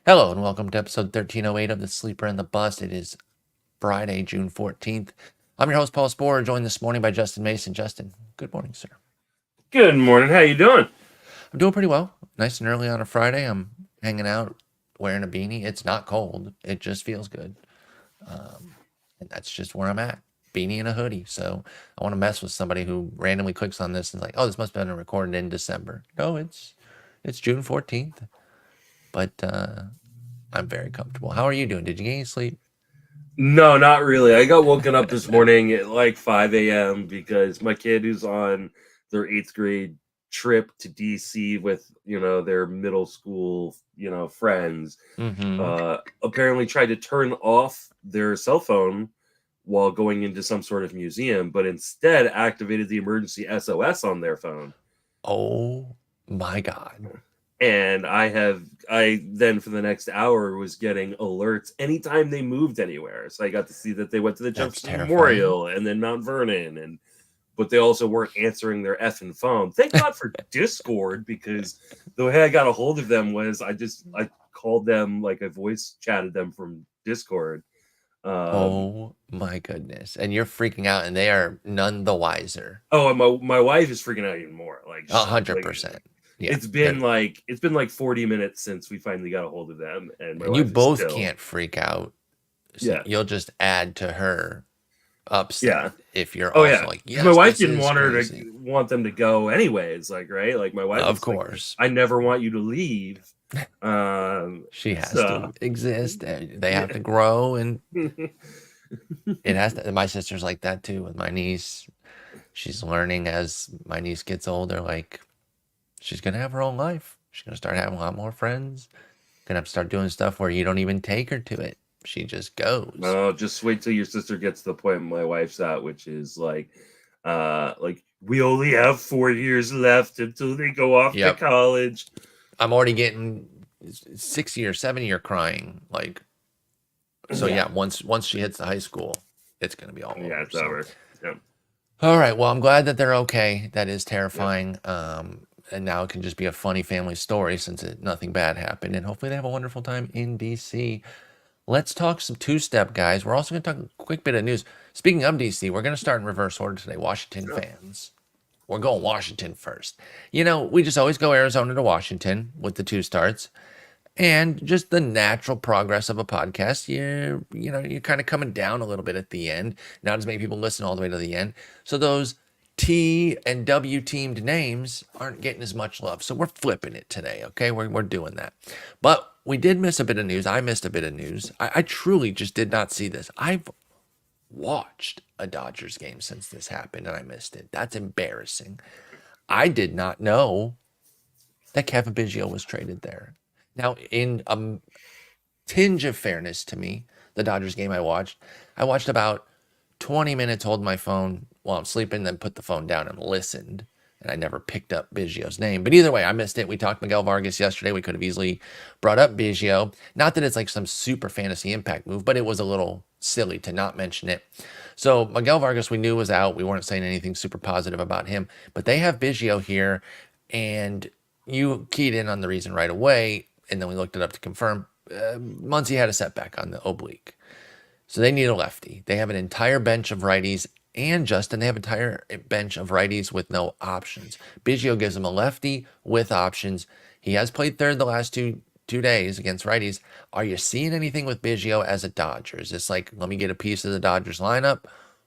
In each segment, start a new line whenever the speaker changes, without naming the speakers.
Hello and welcome to episode 1308 of The Sleeper and the Bust. It is Friday, June 14th. I'm your host, Paul Sporer, joined this morning by Justin Mason. Justin, good morning, sir.
Good morning. How you doing?
I'm doing pretty well. Nice and early on a Friday. I'm hanging out, wearing a beanie. It's not cold. It just feels good. And that's just where I'm at. Beanie and a hoodie. So I want to mess with somebody who randomly clicks on this and is like, oh, this must have been recorded in December. No, it's June 14th. But I'm very comfortable. How are you doing? Did you get any sleep?
No, not really. I got woken up this morning at like 5 a.m. because my kid who's on their 8th grade trip to DC with, their middle school, friends, apparently tried to turn off their cell phone while going into some sort of museum, but instead activated the emergency SOS on their phone.
Oh my God.
And I then for the next hour was getting alerts anytime they moved anywhere. So I got to see that they went to the Jefferson Memorial and then Mount Vernon, but they also weren't answering their effing phone. Thank God for Discord, because the way I got a hold of them was I called them, like I voice chatted them from Discord.
Oh my goodness. And you're freaking out and they are none the wiser.
Oh, and my wife is freaking out even more. Like
100%. Yeah,
it's been like 40 minutes since we finally got a hold of them, and my wife
you both
still
can't freak out. So
yeah,
you'll just add to her upset if you're like, yes,
my wife didn't want them to go anyways. Like, right? Like my wife,
of course,
like, I never want you to leave.
She has to exist. They have to grow, and it has to. My sister's like that too with my niece. She's learning as my niece gets older. Like, she's gonna have her own life. She's gonna start having a lot more friends. Gonna have to start doing stuff where you don't even take her to it. She just goes.
No, just wait till your sister gets to the point my wife's at, which is like we only have 4 years left until they go off to college.
I'm already getting 6 or 7 year crying. Like, so yeah, once she hits the high school, it's gonna be all over.
Yeah, it's over. Yeah.
All right. Well, I'm glad that they're okay. That is terrifying. And now it can just be a funny family story since nothing bad happened. And hopefully they have a wonderful time in DC. Let's talk some two-step, guys. We're also going to talk a quick bit of news. Speaking of DC, we're going to start in reverse order today. Washington fans. We're going Washington first. We just always go Arizona to Washington with the two starts. And just the natural progress of a podcast, you're kind of coming down a little bit at the end. Not as many people listen all the way to the end. So those T and W teamed names aren't getting as much love. So we're flipping it today, okay? We're doing that. But we did miss a bit of news. I missed a bit of news. I truly just did not see this. I've watched a Dodgers game since this happened, and I missed it. That's embarrassing. I did not know that Kevin Biggio was traded there. Now, in a tinge of fairness to me, the Dodgers game I watched about 20 minutes holding my phone while I'm sleeping, then put the phone down and listened. And I never picked up Biggio's name. But either way, I missed it. We talked Miguel Vargas yesterday. We could have easily brought up Biggio. Not that it's like some super fantasy impact move, but it was a little silly to not mention it. So Miguel Vargas we knew was out. We weren't saying anything super positive about him. But they have Biggio here, and you keyed in on the reason right away, and then we looked it up to confirm. Muncy had a setback on the oblique. So they need a lefty. They have an entire bench of righties, and Justin, they have an entire bench of righties with no options. Biggio gives them a lefty with options. He has played third the last two days against righties. Are you seeing anything with Biggio as a Dodger? Is this like, let me get a piece of the Dodgers lineup?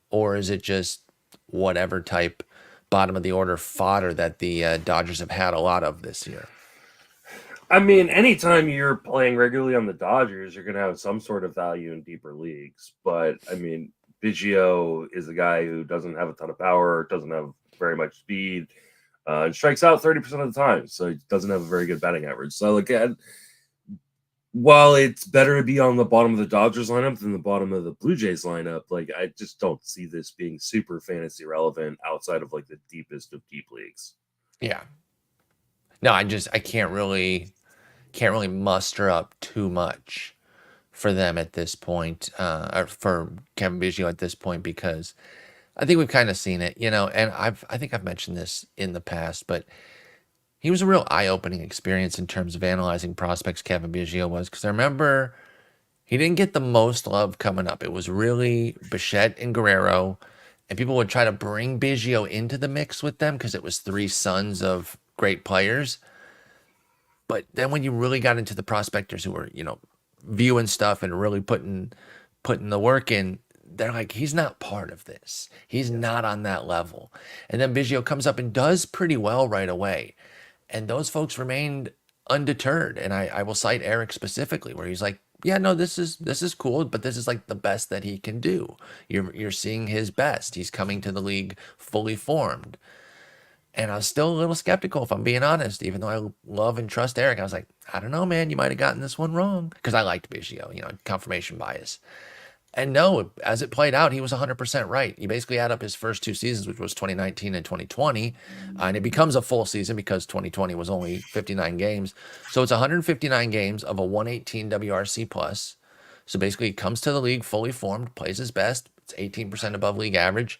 Or is it just whatever type bottom of the order fodder that the Dodgers have had a lot of this year?
I mean, anytime you're playing regularly on the Dodgers, you're going to have some sort of value in deeper leagues. But, I mean, Biggio is a guy who doesn't have a ton of power, doesn't have very much speed, and strikes out 30% of the time. So he doesn't have a very good batting average. So, again, while it's better to be on the bottom of the Dodgers lineup than the bottom of the Blue Jays lineup, like, I just don't see this being super fantasy relevant outside of, like, the deepest of deep leagues.
Yeah. No, I can't really muster up too much for them at this point, or for Kevin Biggio at this point, because I think we've kind of seen it, and I think I've mentioned this in the past, but he was a real eye-opening experience in terms of analyzing prospects. Kevin Biggio was, because I remember he didn't get the most love coming up. It was really Bichette and Guerrero, and people would try to bring Biggio into the mix with them because it was three sons of great players. But then when you really got into the prospectors who were, viewing stuff and really putting the work in, they're like, he's not part of this. He's not on that level. And then Biggio comes up and does pretty well right away. And those folks remained undeterred. And I will cite Eric specifically, where he's like, yeah, no, this is cool, but this is like the best that he can do. You're seeing his best. He's coming to the league fully formed. And I was still a little skeptical, if I'm being honest, even though I love and trust Eric. I was like, I don't know, man, you might have gotten this one wrong, because I liked Biggio, confirmation bias. And no, as it played out, he was 100% right. You basically add up his first two seasons, which was 2019 and 2020, and it becomes a full season because 2020 was only 59 games. So it's 159 games of a 118 WRC plus. So basically, he comes to the league fully formed, plays his best. It's 18% above league average.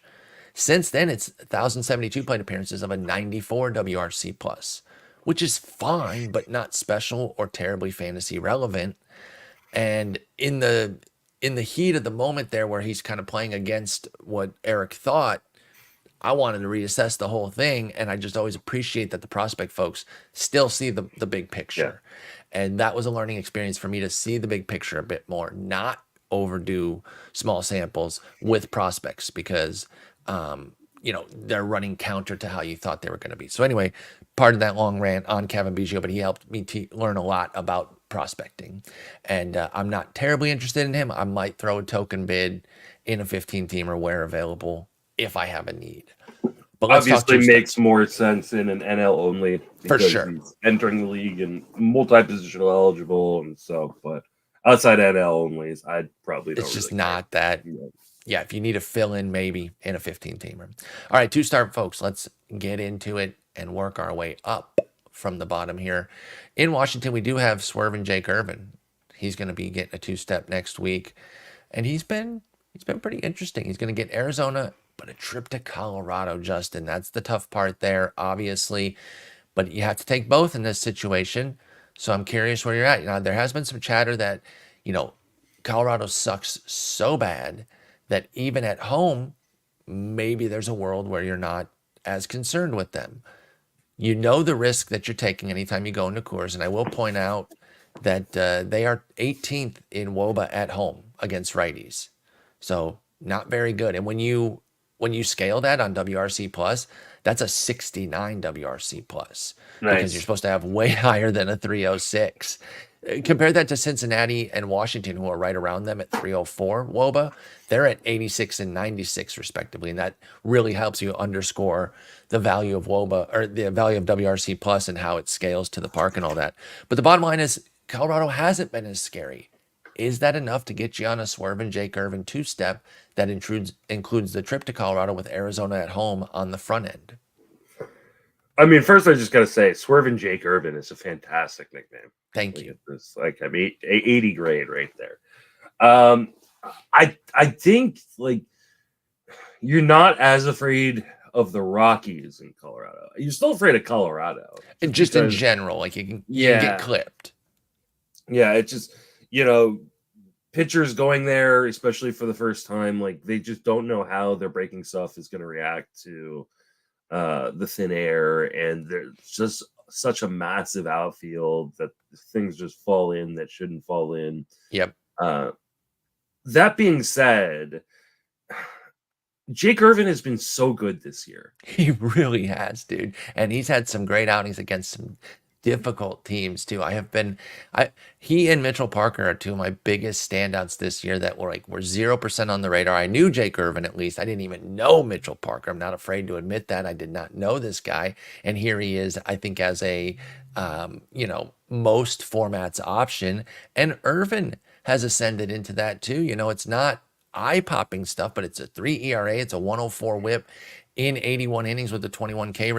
Since then, it's 1,072 plate appearances of a 94 WRC plus, which is fine, but not special or terribly fantasy relevant. And in the heat of the moment there, where he's kind of playing against what Eric thought, I wanted to reassess the whole thing. And I just always appreciate that the prospect folks still see the big picture. Yeah. And that was a learning experience for me to see the big picture a bit more, not overdo small samples with prospects, because they're running counter to how you thought they were going to be. So anyway, part of that long rant on Kevin Biggio, but he helped me learn a lot about prospecting. And I'm not terribly interested in him. I might throw a token bid in a 15-teamer where available if I have a need.
But obviously makes more sense in an NL only.
For sure.
He's entering the league and multi-positional eligible and stuff. But outside NL onlys, I'd probably don't.
It's just really not that. Yeah, if you need a fill-in, maybe in a 15-teamer. All right, two-start folks. Let's get into it and work our way up from the bottom here. In Washington, we do have Swervin' Jake Irvin. He's going to be getting a two-step next week, and he's been pretty interesting. He's going to get Arizona, but a trip to Colorado, Justin. That's the tough part there, obviously, but you have to take both in this situation. So I'm curious where you're at. There has been some chatter that, Colorado sucks so bad that even at home, maybe there's a world where you're not as concerned with them. You know the risk that you're taking anytime you go into Coors, and I will point out that they are 18th in WOBA at home against righties, so not very good. And when you scale that on WRC plus, that's a 69 WRC plus, nice, because you're supposed to have way higher than a 306. Compare that to Cincinnati and Washington, who are right around them at 304 WOBA. They're at 86 and 96 respectively, and that really helps you underscore the value of WOBA, or the value of WRC plus, and how it scales to the park and all that. But the bottom line is Colorado hasn't been as scary. Is that enough to get you on a Swervin' Jake Irvin two-step that includes the trip to Colorado with Arizona at home on the front end?
I mean, first I just got to say, Swervin' Jake Irvin is a fantastic nickname.
Thank you.
It's 80 grade right there. I think you're not as afraid of the Rockies in Colorado. You're still afraid of Colorado.
Just in general, you can get clipped.
Yeah, it's just, pitchers going there, especially for the first time, they just don't know how their breaking stuff is going to react to the thin air, and there's just such a massive outfield that things just fall in that shouldn't fall in.
Yep.
That being said, Jake Irvin has been so good this year.
He really has, dude. And he's had some great outings against some difficult teams too. He and Mitchell Parker are two of my biggest standouts this year that were 0% on the radar. I knew Jake Irvin, at least. I didn't even know Mitchell Parker. I'm not afraid to admit that. I did not know this guy. And here he is, I think, as a most formats option. And Irvin has ascended into that too. It's not eye-popping stuff, but it's a 3 ERA, it's a 104 whip in 81 innings with a 21% K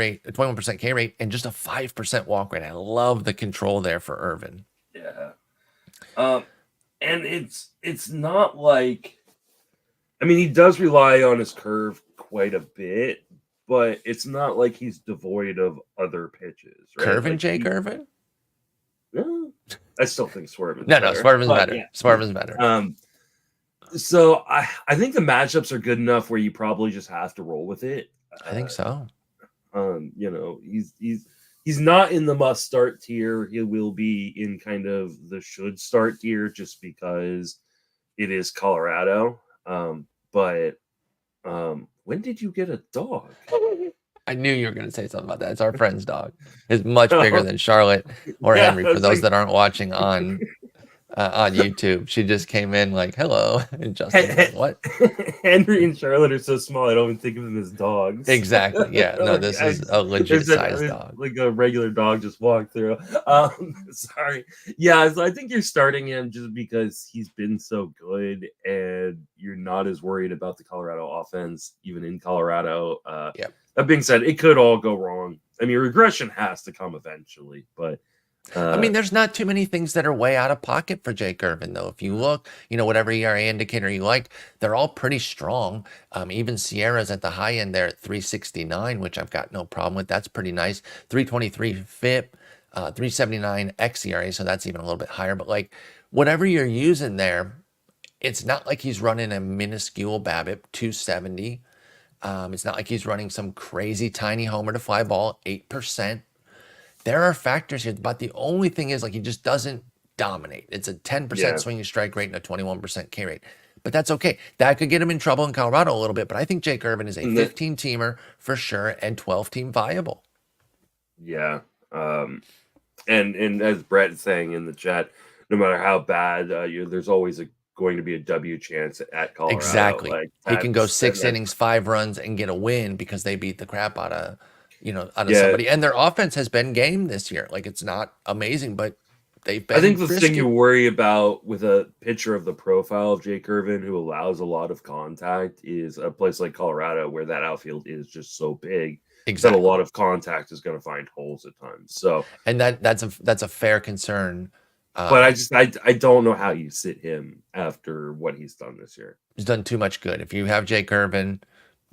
rate, and just a 5% walk rate. I love the control there for Irvin.
Yeah. And it's not he does rely on his curve quite a bit, but it's not like he's devoid of other pitches, right?
Curvin,
Like
Jake Irvin?
No, I still think Swerve is
No,
better.
Swervin's
but
better.
yeah.
Swervin's better.
So I think the matchups are good enough where you probably just have to roll with it.
I think so.
You know, he's not in the must start tier. He will be in kind of the should start tier just because it is Colorado. But when did you get a dog?
I knew you were going to say something about that. It's our friend's dog. It's much bigger than Charlotte or
Yeah,
Henry. For
it's
those
like-
that aren't watching on YouTube, she just came in like, "Hello," and Justin's like, "What?"
Henry and Charlotte are so small, I don't even think of them as dogs.
Exactly. Yeah. No,
Like,
this is a legit sized dog.
Like a regular dog just walked through. Sorry. Yeah, so I think you're starting him just because he's been so good and you're not as worried about the Colorado offense, even in Colorado.
Yep.
That being said, it could all go wrong. I mean, regression has to come eventually, but
I mean, there's not too many things that are way out of pocket for Jake Irvin, though. If you look, whatever ERA indicator you like, they're all pretty strong. Even Sierra's at the high end there at 369, which I've got no problem with. That's pretty nice. 323 FIP, 379 xERA, so that's even a little bit higher. But like, whatever you're using there, it's not like he's running a minuscule BABIP 270. It's not like he's running some crazy tiny homer to fly ball 8%. There are factors here, but the only thing is, like, he just doesn't dominate. It's a 10% swinging strike rate and a 21% K rate. But that's okay. That could get him in trouble in Colorado a little bit. But I think Jake Irvin is a 15-teamer for sure and 12-team viable.
Yeah. And as Brett's saying in the chat, no matter how bad, there's always going to be a W chance at Colorado.
Exactly.
Like,
he can go 6 innings, 5 runs, and get a win because they beat the crap out of somebody. And their offense has been game this year. Like, it's not amazing, but they've been
I think the
frisky.
thing you worry about with a pitcher of the profile of Jake Irvin, who allows a lot of contact, is a place like Colorado where that outfield is just so big that a lot of contact is going to find holes at times. So,
and that's a fair concern.
But I don't know how you sit him after what he's done this year.
He's done too much good. If you have Jake Irvin,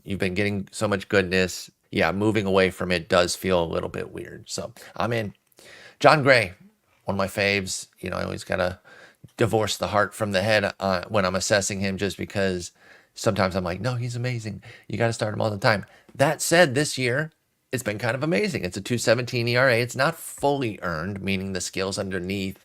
you've been getting so much goodness. Yeah, moving away from it does feel a little bit weird. So I'm in. Jon Gray, one of my faves. I always got to divorce the heart from the head when I'm assessing him, just because sometimes I'm like, no, he's amazing. You got to start him all the time. That said, this year, it's been kind of amazing. It's a 2.17 ERA. It's not fully earned, meaning the skills underneath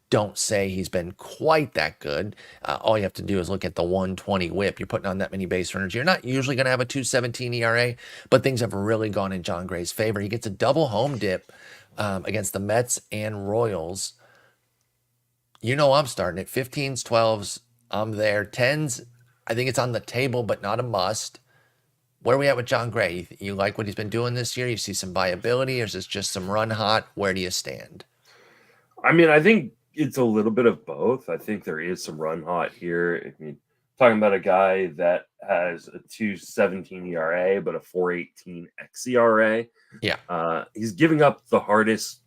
don't say he's been quite that good. All you have to do is look at the 120 whip. You're putting on that many base runners. You're not usually going to have a 2.17 ERA, but things have really gone in Jon Gray's favor. He gets a double home dip against the Mets and Royals. I'm starting it. 15s, 12s, I'm there. 10s, I think it's on the table, but not a must. Where are we at with Jon Gray? You like what he's been doing this year? You see some viability, or is this just some run hot? Where do you stand?
I mean, I think it's a little bit of both. I think there is some run hot here. I mean, talking about a guy that has a 2.17 ERA but a 4.18 xERA.
Yeah.
He's giving up the hardest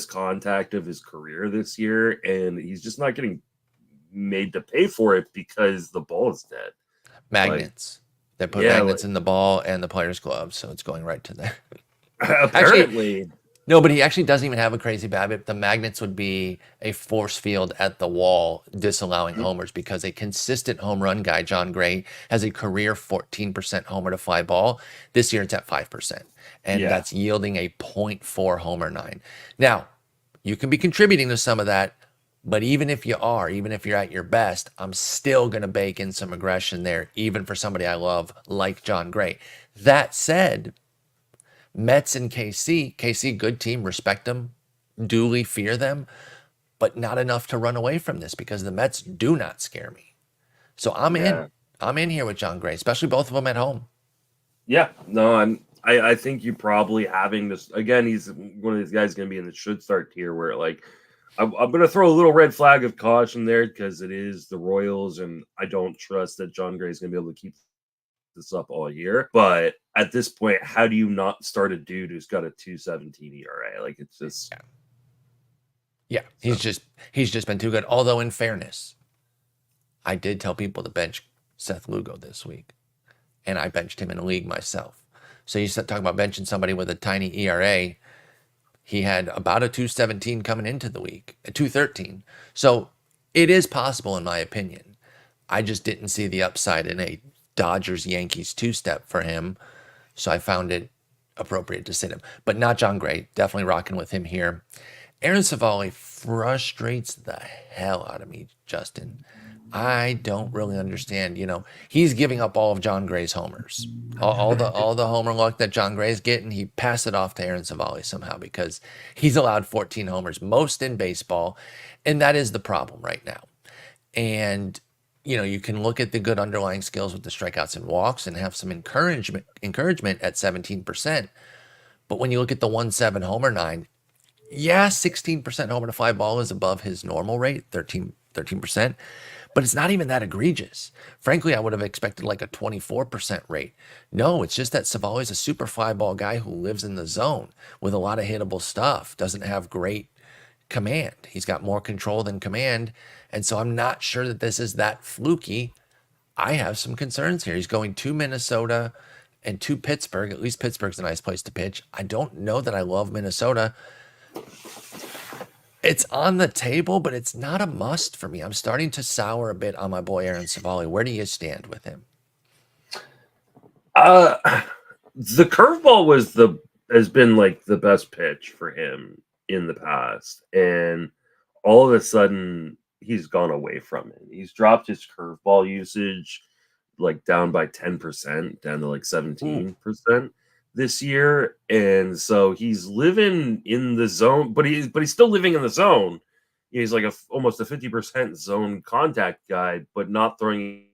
contact of his career this year, and he's just not getting made to pay for it because the ball is dead.
Magnets. They put magnets in the ball and the player's gloves, so it's going right to there.
Apparently.
No, but he actually doesn't even have a crazy BABIP. The magnets would be a force field at the wall disallowing homers, because a consistent home run guy, Jon Gray, has a career 14% homer to fly ball. This year it's at 5%, and that's yielding a 0.4 homer 9. Now, you can be contributing to some of that, but even if you're at your best, I'm still going to bake in some aggression there, even for somebody I love like Jon Gray. That said, Mets and KC, good team, respect them, duly fear them, but not enough to run away from this, because the Mets do not scare me. So I'm in here with Jon Gray, especially both of them at home.
Yeah, no, I think you probably having this again. He's one of these guys going to be in the should start tier where, like, I'm going to throw a little red flag of caution there because it is the Royals, and I don't trust that Jon Gray is going to be able to keep this up all year. But at this point, how do you not start a dude who's got a 2.17 ERA? Like, it's just
he's just been too good. Although, in fairness, I did tell people to bench Seth Lugo this week, and I benched him in a league myself. So you start talking about benching somebody with a tiny ERA. He had about a 217 coming into the week, a 213. So it is possible, in my opinion. I just didn't see the upside in a Dodgers-Yankees two-step for him, so I found it appropriate to sit him. But not Jon Gray. Definitely rocking with him here. Aaron Civale frustrates the hell out of me, Justin. I don't really understand. He's giving up all of Jon Gray's homers. All the homer luck that Jon Gray's getting, he passed it off to Aaron Civale somehow because he's allowed 14 homers, most in baseball, and that is the problem right now. And you can look at the good underlying skills with the strikeouts and walks and have some encouragement at 17%. But when you look at the 1.7 homer 9, yeah, 16% homer to fly ball is above his normal rate, 13%, but it's not even that egregious. Frankly, I would have expected like a 24% rate. No, it's just that Civale is a super fly ball guy who lives in the zone with a lot of hittable stuff, doesn't have great command. He's got more control than command, and so I'm not sure that this is that fluky. I have some concerns here. He's going to Minnesota and to Pittsburgh. At least Pittsburgh's a nice place to pitch. I don't know that I love Minnesota. It's on the table, but it's not a must for me. I'm starting to sour a bit on my boy Aaron Civale. Where do you stand with him?
The curveball has been like the best pitch for him in the past, and all of a sudden he's gone away from it. He's dropped his curveball usage like down by 10%, down to like 17% this year, and so he's living in the zone, but he's still living in the zone. He's like almost a 50% zone contact guy, but not throwing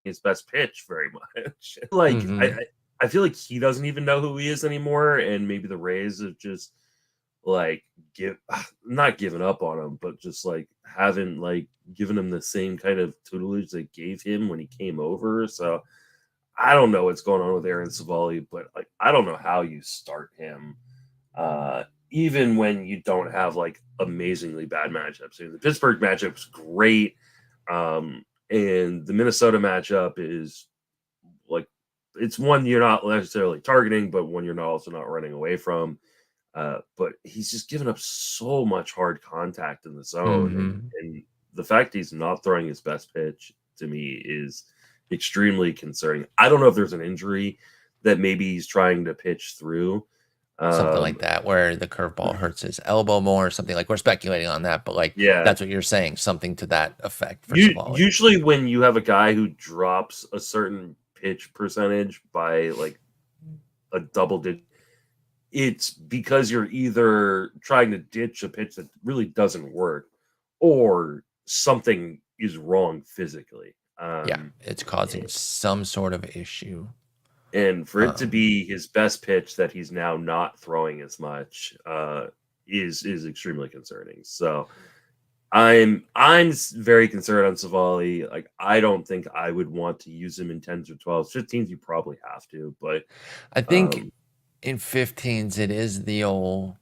his best pitch very much. Like I feel like he doesn't even know who he is anymore, and maybe the Rays have just like not given up on him, but just like haven't like given him the same kind of tutelage they gave him when he came over. So I don't know what's going on with Aaron Civale, but like I don't know how you start him, even when you don't have like amazingly bad matchups. I mean, the Pittsburgh matchup was great, and the Minnesota matchup is like it's one you're not necessarily targeting, but one you're also not running away from. But he's just given up so much hard contact in the zone, and the fact he's not throwing his best pitch to me is extremely concerning. I don't know if there's an injury that maybe he's trying to pitch through.
Something like that, where the curveball hurts his elbow more or something. Like we're speculating on that, but like that's what you're saying, something to that effect for Civale.
Usually when you have a guy who drops a certain pitch percentage by like a double digit, it's because you're either trying to ditch a pitch that really doesn't work or something is wrong physically.
It's causing some sort of issue.
And for it to be his best pitch that he's now not throwing as much is extremely concerning. So I'm very concerned on Civale. Like I don't think I would want to use him in 10s or 12s. 15s you probably have to, but
I think in 15s it is the old,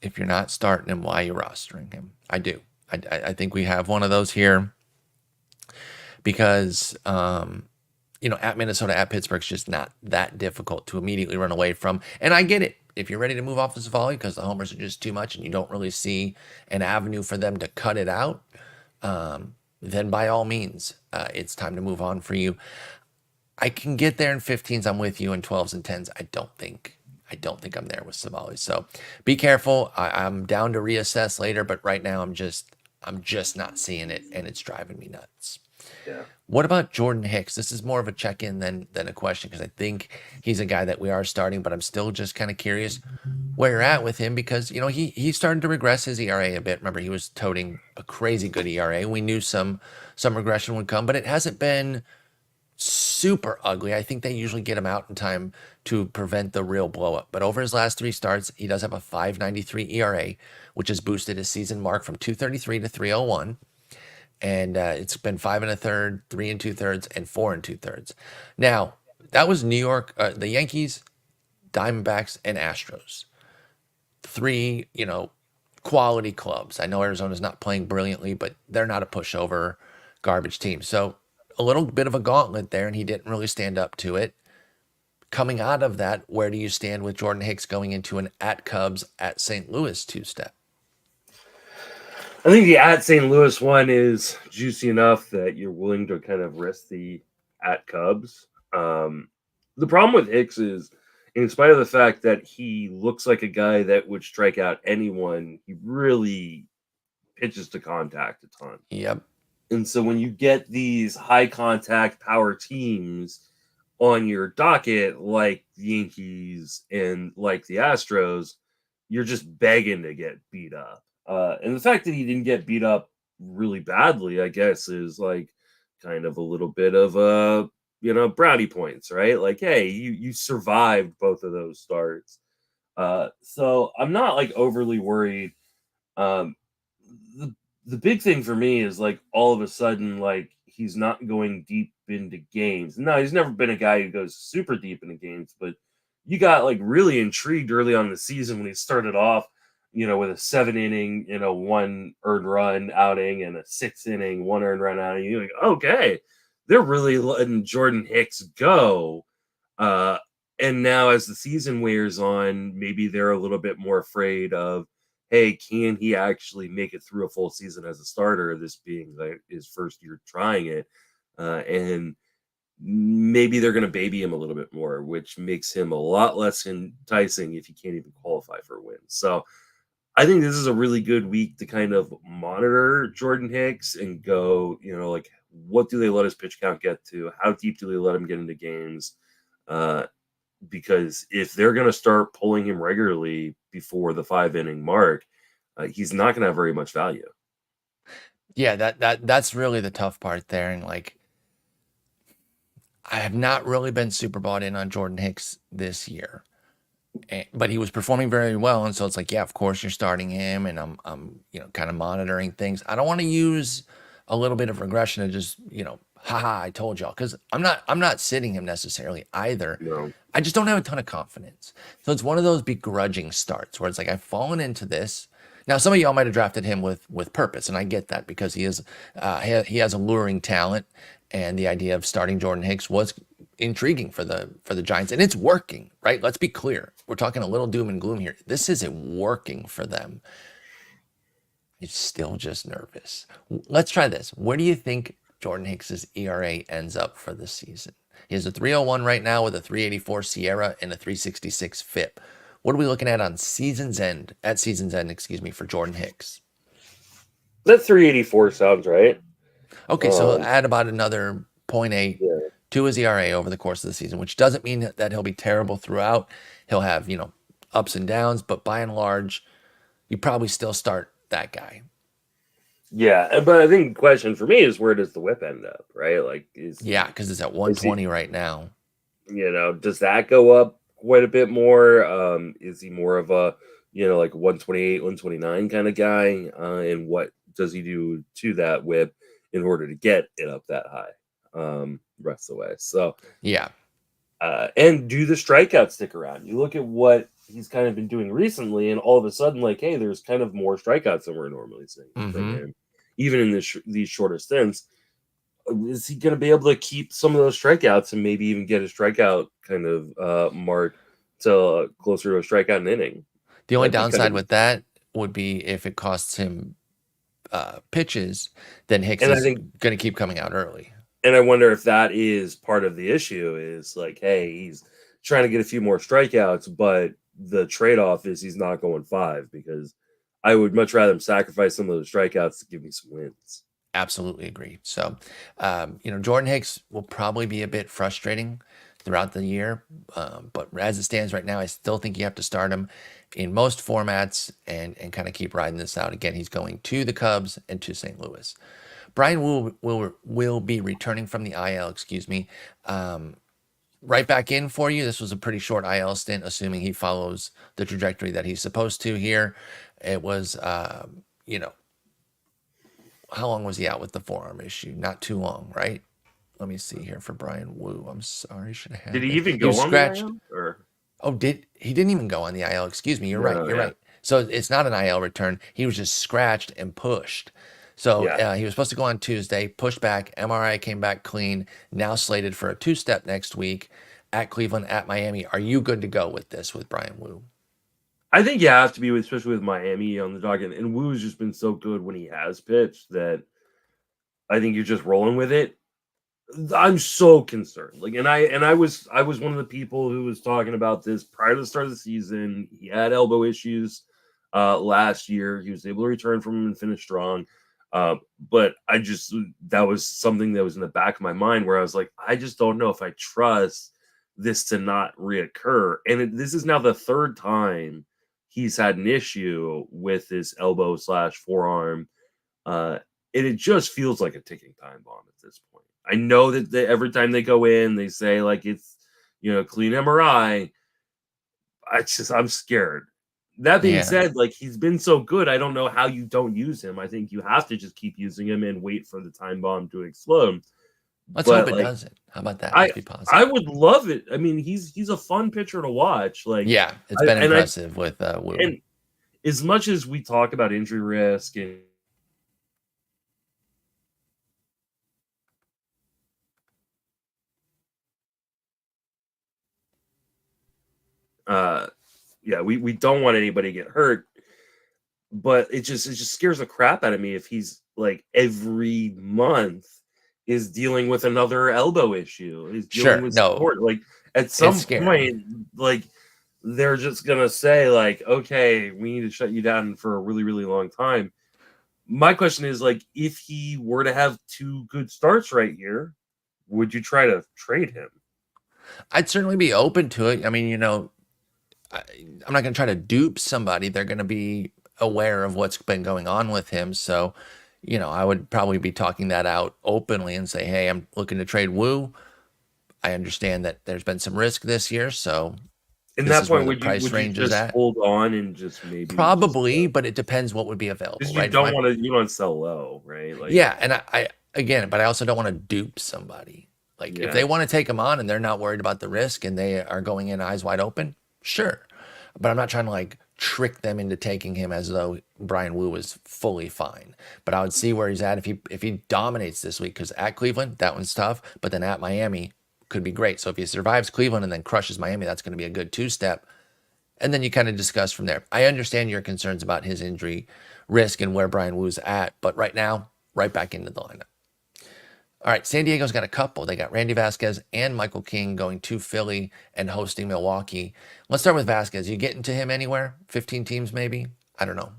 if you're not starting him, why are you rostering him? I do. I think we have one of those here because at Minnesota, at Pittsburgh, it's just not that difficult to immediately run away from. And I get it. If you're ready to move off of Civale because the homers are just too much and you don't really see an avenue for them to cut it out, then by all means, it's time to move on for you. I can get there in 15s. I'm with you in 12s and 10s. I don't think I'm there with Civale. So be careful. I'm down to reassess later, but right now I'm just not seeing it, and it's driving me nuts.
Yeah.
What about Jordan Hicks? This is more of a check-in than a question because I think he's a guy that we are starting, but I'm still just kind of curious where you're at with him because, he started to regress his ERA a bit. Remember, he was toting a crazy good ERA. We knew some regression would come, but it hasn't been super ugly. I think they usually get him out in time to prevent the real blow-up. But over his last 3 starts, he does have a 5.93 ERA, which has boosted his season mark from 2.33 to 3.01. And it's been 5 1/3, 3 2/3, and 4 2/3. Now, that was New York, the Yankees, Diamondbacks, and Astros. 3, quality clubs. I know Arizona's not playing brilliantly, but they're not a pushover garbage team. So a little bit of a gauntlet there, and he didn't really stand up to it. Coming out of that, where do you stand with Jordan Hicks going into an at Cubs, at St. Louis two-step?
I think the at St. Louis one is juicy enough that you're willing to kind of risk the at Cubs. The problem with Hicks is, in spite of the fact that he looks like a guy that would strike out anyone, he really pitches to contact a ton.
Yep.
And so when you get these high contact power teams on your docket, like the Yankees and like the Astros, you're just begging to get beat up. And the fact that he didn't get beat up really badly, I guess, is like kind of a little bit of a, brownie points, right? Like, hey, you survived both of those starts. So I'm not like overly worried. The big thing for me is like all of a sudden, like he's not going deep into games. No, he's never been a guy who goes super deep into games, but you got like really intrigued early on in the season when he started off, with a 7-inning, 1 earned run outing and a 6-inning, 1 earned run outing. You're like, okay, they're really letting Jordan Hicks go. And now as the season wears on, maybe they're a little bit more afraid of, hey, can he actually make it through a full season as a starter, this being like his first year trying it? And maybe they're going to baby him a little bit more, which makes him a lot less enticing if he can't even qualify for a win. So I think this is a really good week to kind of monitor Jordan Hicks and go, like, what do they let his pitch count get to? How deep do they let him get into games? Because if they're going to start pulling him regularly before the 5-inning mark, he's not going to have very much value.
Yeah, that's really the tough part there. And like, I have not really been super bought in on Jordan Hicks this year, but he was performing very well. And so it's like, yeah, of course you're starting him, and I'm kind of monitoring things. I don't want to use a little bit of regression to just, haha, I told y'all, because I'm not sitting him necessarily either.
No.
I just don't have a ton of confidence. So it's one of those begrudging starts where it's like, I've fallen into this. Now, some of y'all might have drafted him with purpose, and I get that because he has alluring talent, and the idea of starting Jordan Hicks was intriguing for the Giants, and it's working, right? Let's be clear. We're talking a little doom and gloom here. This isn't working for them. It's still just nervous. Let's try this. Where do you think Jordan Hicks's ERA ends up for the season? He has a 301 right now with a 384 SIERA and a 366 FIP. What are we looking at on season's end, for Jordan Hicks?
That 384 sounds right.
Okay, so add about another 0.8 to his ERA over the course of the season, which doesn't mean that he'll be terrible throughout. He'll have, ups and downs, but by and large, you probably still start that guy.
Yeah, but I think the question for me is, where does the whip end up, right? Like,
because it's at 120 right now.
Does that go up quite a bit more? Is he more of a, like 128, 129 kind of guy? And what does he do to that whip in order to get it up that high rest of the way? So,
yeah.
And do the strikeouts stick around? You look at what he's kind of been doing recently, and all of a sudden, like, hey, there's kind of more strikeouts than we're normally seeing from him, even in these shorter stints. Is he going to be able to keep some of those strikeouts and maybe even get a strikeout kind of mark to closer to a strikeout an inning?
The only downside with that would be if it costs him pitches, then Hicks is going to keep coming out early.
And I wonder if that is part of the issue, is like, hey, he's trying to get a few more strikeouts, but the trade-off is he's not going 5, because I would much rather him sacrifice some of those strikeouts to give me some wins.
Absolutely agree. So, Jordan Hicks will probably be a bit frustrating throughout the year, but as it stands right now, I still think you have to start him in most formats and kind of keep riding this out. Again, he's going to the Cubs and to St. Louis. Bryan Woo will be returning from the IL, right back in for you. This was a pretty short IL stint, assuming he follows the trajectory that he's supposed to here. It was, how long was he out with the forearm issue? Not too long, right? Let me see here for Bryan Woo. I'm sorry, should have had.
Did he even go on the IL? Or?
Oh, he didn't even go on the IL? Excuse me. You're right. You're right. So it's not an IL return. He was just scratched and pushed. So
Yeah.
he was supposed to go on Tuesday, pushed back. MRI came back clean. Now slated for a 2-step next week at Cleveland, at Miami. Are you good to go with this with Bryan Woo?
I think you have to be, especially with Miami on the docket. And Woo's just been so good when he has pitched that I think you're just rolling with it. I'm so concerned. Like, and I was one of the people who was talking about this prior to the start of the season. He had elbow issues last year. He was able to return from them and finish strong. But that was something that was in the back of my mind where I was like, I just don't know if I trust this to not reoccur. And this is now the third time he's had an issue with this elbow / forearm. And it just feels like a ticking time bomb at this point. I know that every time they go in, they say like it's clean MRI. I'm scared. That being said, like he's been so good, I don't know how you don't use him. I think you have to just keep using him and wait for the time bomb to explode.
Let's hope it doesn't. How about that? Let's be positive.
I would love it. I mean, he's a fun pitcher to watch. Like,
yeah, it's been impressive with Woo.
And as much as we talk about injury risk and we don't want anybody to get hurt, but it just scares the crap out of me if he's like every month is dealing with another elbow issue. He's dealing with support. Like at some point, like they're just gonna say like, okay, we need to shut you down for a really, really long time. My question is like, if he were to have 2 good starts right here, would you try to trade him?
I'd certainly be open to it. I mean, I'm not going to try to dupe somebody. They're going to be aware of what's been going on with him. So, I would probably be talking that out openly and say, hey, I'm looking to trade Woo. I understand that there's been some risk this year. So
at that point, would you just hold on and just maybe
probably, but it depends what would be available.
You
right?
don't want to sell low, right? Like,
yeah. And but I also don't want to dupe somebody. Like if they want to take him on and they're not worried about the risk and they are going in eyes wide open, sure. But I'm not trying to like trick them into taking him as though Bryan Woo is fully fine. But I would see where he's at if he dominates this week, because at Cleveland, that one's tough. But then at Miami could be great. So if he survives Cleveland and then crushes Miami, that's going to be a good 2-step. And then you kind of discuss from there. I understand your concerns about his injury risk and where Bryan Woo's at. But right now, right back into the lineup. All right, San Diego's got a couple. They got Randy Vásquez and Michael King going to Philly and hosting Milwaukee. Let's start with Vásquez. You getting to him anywhere? 15 teams maybe? I don't know.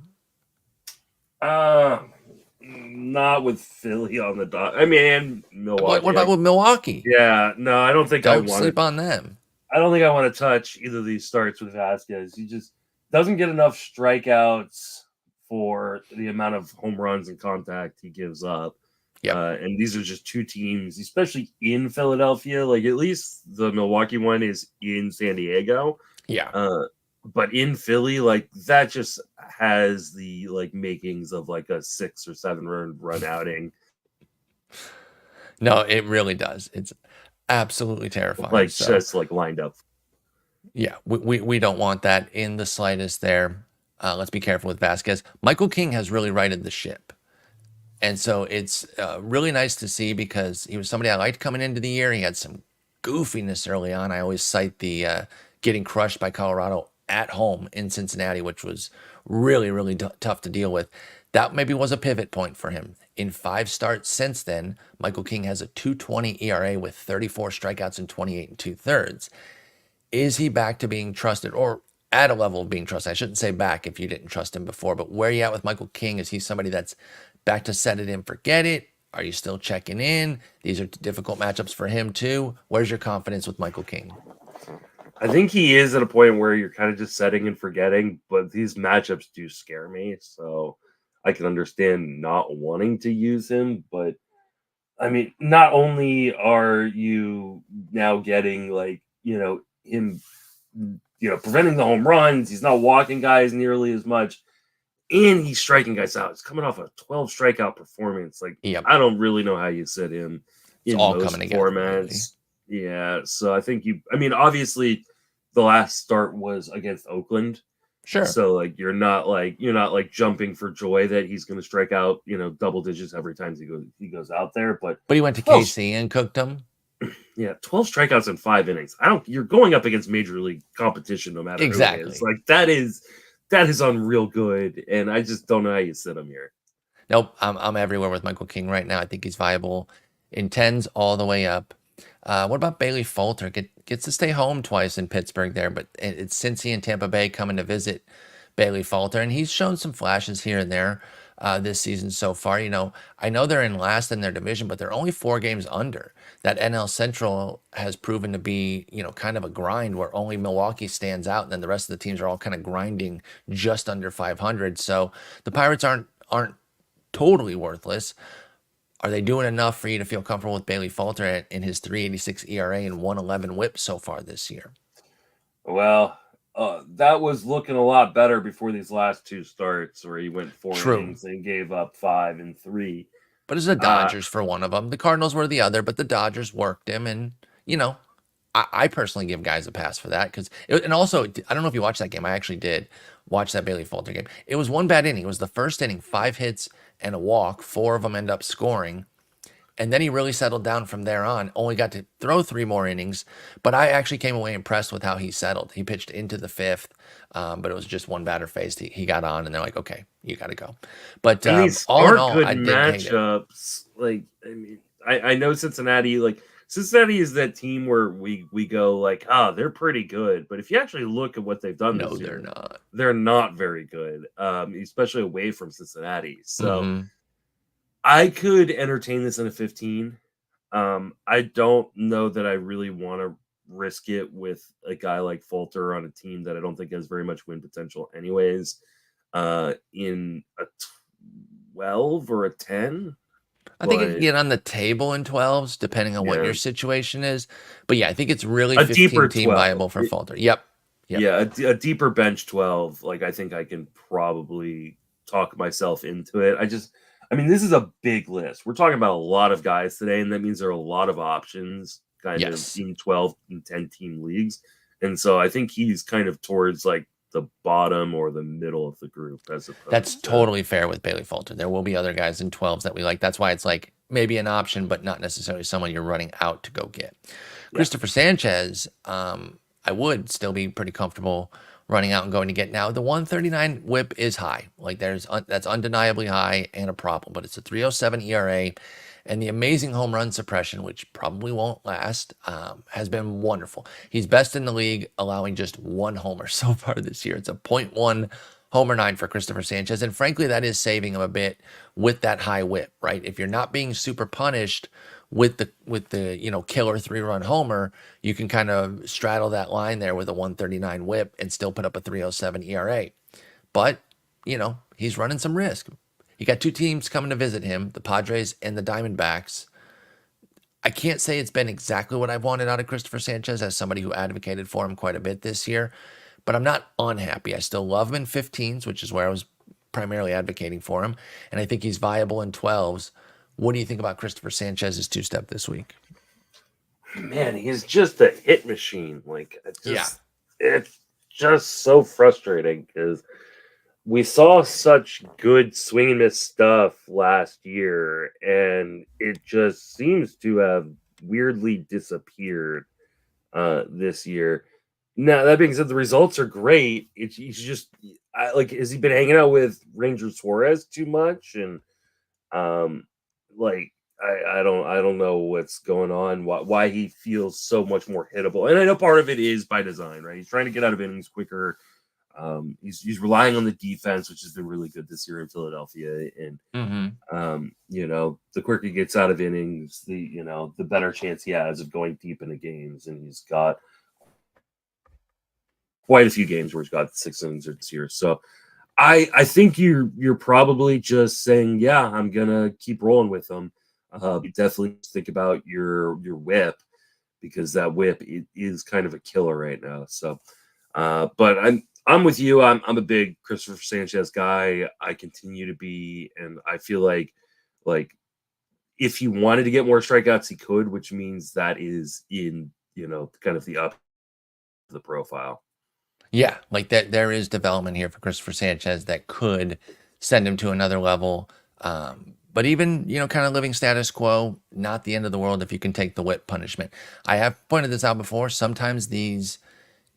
Not with Philly on the dot. I mean, and Milwaukee.
What about with Milwaukee?
Yeah, no, I don't think I want to
sleep on them.
I don't think I want to touch either of these starts with Vásquez. He just doesn't get enough strikeouts for the amount of home runs and contact he gives up.
Yeah,
and these are just 2 teams, especially in Philadelphia. Like at least the Milwaukee one is in San Diego.
Yeah.
But in Philly, like that just has the like makings of like a 6 or 7 run outing.
No, it really does. It's absolutely terrifying.
Like just like lined up.
Yeah, we don't want that in the slightest there. Let's be careful with Vásquez. Michael King has really righted the ship. And so it's really nice to see, because he was somebody I liked coming into the year. He had some goofiness early on. I always cite the getting crushed by Colorado at home in Cincinnati, which was really, really tough to deal with. That maybe was a pivot point for him. In 5 starts since then, Michael King has a 2.20 ERA with 34 strikeouts and 28 2/3. Is he back to being trusted, or at a level of being trusted? I shouldn't say back if you didn't trust him before, but where are you at with Michael King? Is he somebody that's back to set it and forget it? Are you still checking in? These are difficult matchups for him too. Where's your confidence with Michael King?
I think he is at a point where you're kind of just setting and forgetting, but these matchups do scare me. So I can understand not wanting to use him, but I mean, not only are you now getting like, him, preventing the home runs, he's not walking guys nearly as much, and he's striking guys out. It's coming off a 12 strikeout performance. Like, I don't really know how you sit him in most formats. Really. Yeah, so I think obviously the last start was against Oakland.
Sure.
So like you're not like jumping for joy that he's going to strike out, double digits every time he goes out there. But
he went to
12,
KC and cooked them.
yeah, 12 strikeouts in 5 innings. You're going up against major league competition no matter who it is. Like that is unreal good, and I just don't know how you sit him here.
Nope, I'm everywhere with Michael King right now. I think he's viable in 10s all the way up. What about Bailey Falter? Gets to stay home twice in Pittsburgh there, but it's Cincy and Tampa Bay coming to visit Bailey Falter, and he's shown some flashes here and there this season so far. I know they're in last in their division, but they're only 4 games under. That NL Central has proven to be, kind of a grind where only Milwaukee stands out, and then the rest of the teams are all kind of grinding just under 500. So the Pirates aren't totally worthless. Are they doing enough for you to feel comfortable with Bailey Falter in his 3.86 ERA and 1.11 WHIP so far this year?
Well, that was looking a lot better before these last 2 starts where he went 4 innings and gave up 5 and 3.
But it's the Dodgers for one of them. The Cardinals were the other, but the Dodgers worked him. And, I personally give guys a pass for that. And also, I don't know if you watched that game. I actually did watch that Bailey Falter game. It was one bad inning. It was the first inning, 5 hits and a walk. 4 of them end up scoring. And then he really settled down from there on. Only got to throw 3 more innings. But I actually came away impressed with how he settled. He pitched into the 5th, but it was just one batter faced. He got on, and they're like, okay, you got to go. But
these
all
are
in all,
good
I did hate it.
matchups. Like, I mean, I know Cincinnati. Like, Cincinnati is that team where we go like, they're pretty good. But if you actually look at what they've done this year,
they're not.
They're not very good, especially away from Cincinnati. So.
Mm-hmm.
I could entertain this in a 15. I don't know that I really want to risk it with a guy like Falter on a team that I don't think has very much win potential anyways. In a 12 or a 10.
I think it can get on the table in 12s, depending on what your situation is. But yeah, I think it's really
a
15
deeper
team
12.
viable for Falter. Yep.
Yeah, a deeper bench 12. Like, I think I can probably talk myself into it. I mean, this is a big list. We're talking about a lot of guys today, and that means there are a lot of options kind of in 12 and 10 team leagues. And so I think he's kind of towards like the bottom or the middle of the group.
That's totally fair with Bailey Falter. There will be other guys in 12s that we like. That's why it's like maybe an option, but not necessarily someone you're running out to go get. Yeah. Cristopher Sánchez, I would still be pretty comfortable running out and going to get. Now, the 139 WHIP is high. Like that's undeniably high and a problem, but it's a 3.07 ERA, and the amazing home run suppression, which probably won't last, has been wonderful. He's best in the league, allowing just 1 homer so far this year. It's a 0.1 homer 9 for Cristopher Sánchez, and frankly, that is saving him a bit with that high WHIP, right? If you're not being super punished with the killer 3-run homer, you can kind of straddle that line there with a 139 WHIP and still put up a 3.07 ERA. But he's running some risk. He got 2 teams coming to visit him, the Padres and the Diamondbacks. I can't say it's been exactly what I've wanted out of Cristopher Sánchez as somebody who advocated for him quite a bit this year, but I'm not unhappy. I still love him in 15s, which is where I was primarily advocating for him, and I think he's viable in 12s. What do you think about Cristopher Sánchez's 2-step this week?
Man, he's just a hit machine. Like, it's just so frustrating because we saw such good swing and miss stuff last year, and it just seems to have weirdly disappeared this year. Now, that being said, the results are great. He's just has he been hanging out with Ranger Suarez too much? And I don't know what's going on, why he feels so much more hittable. And I know part of it is by design, right? He's trying to get out of innings quicker. He's relying on the defense, which has been really good this year in Philadelphia. And the quicker he gets out of innings, the better chance he has of going deep into games. And he's got quite a few games where he's got 6 innings this year. So I think you're probably just saying, yeah, I'm gonna keep rolling with him. You definitely think about your WHIP, because that WHIP is kind of a killer right now. So, but I'm with you. I'm a big Cristopher Sánchez guy. I continue to be, and I feel like if he wanted to get more strikeouts, he could, which means that is in kind of the up of the profile.
Yeah, like that there is development here for Cristopher Sanchez that could send him to another level. But even, kind of living status quo, not the end of the world if you can take the whip punishment. I have pointed this out before. Sometimes these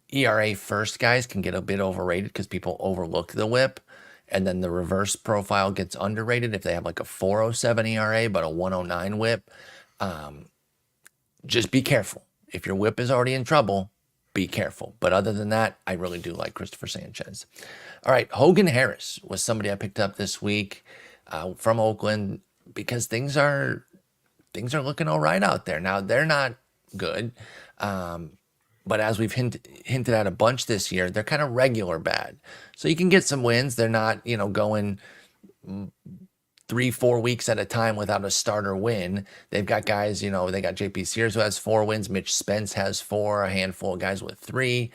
ERA first guys can get a bit overrated because people overlook the whip. And then the reverse profile gets underrated if they have like a 407 ERA but a 109 whip. Just be careful. If your whip is already in trouble, be careful. But other than that, I really do like Cristopher Sanchez. All right, Hogan Harris was somebody I picked up this week from Oakland because things are looking all right out there. Now they're not good, but as we've hinted at a bunch this year, they're kind of regular bad. So you can get some wins. They're not going 3-4 weeks at a time without a starter win. They've got guys, they got JP Sears who has 4 wins. Mitch Spence has 4, a handful of guys with 3.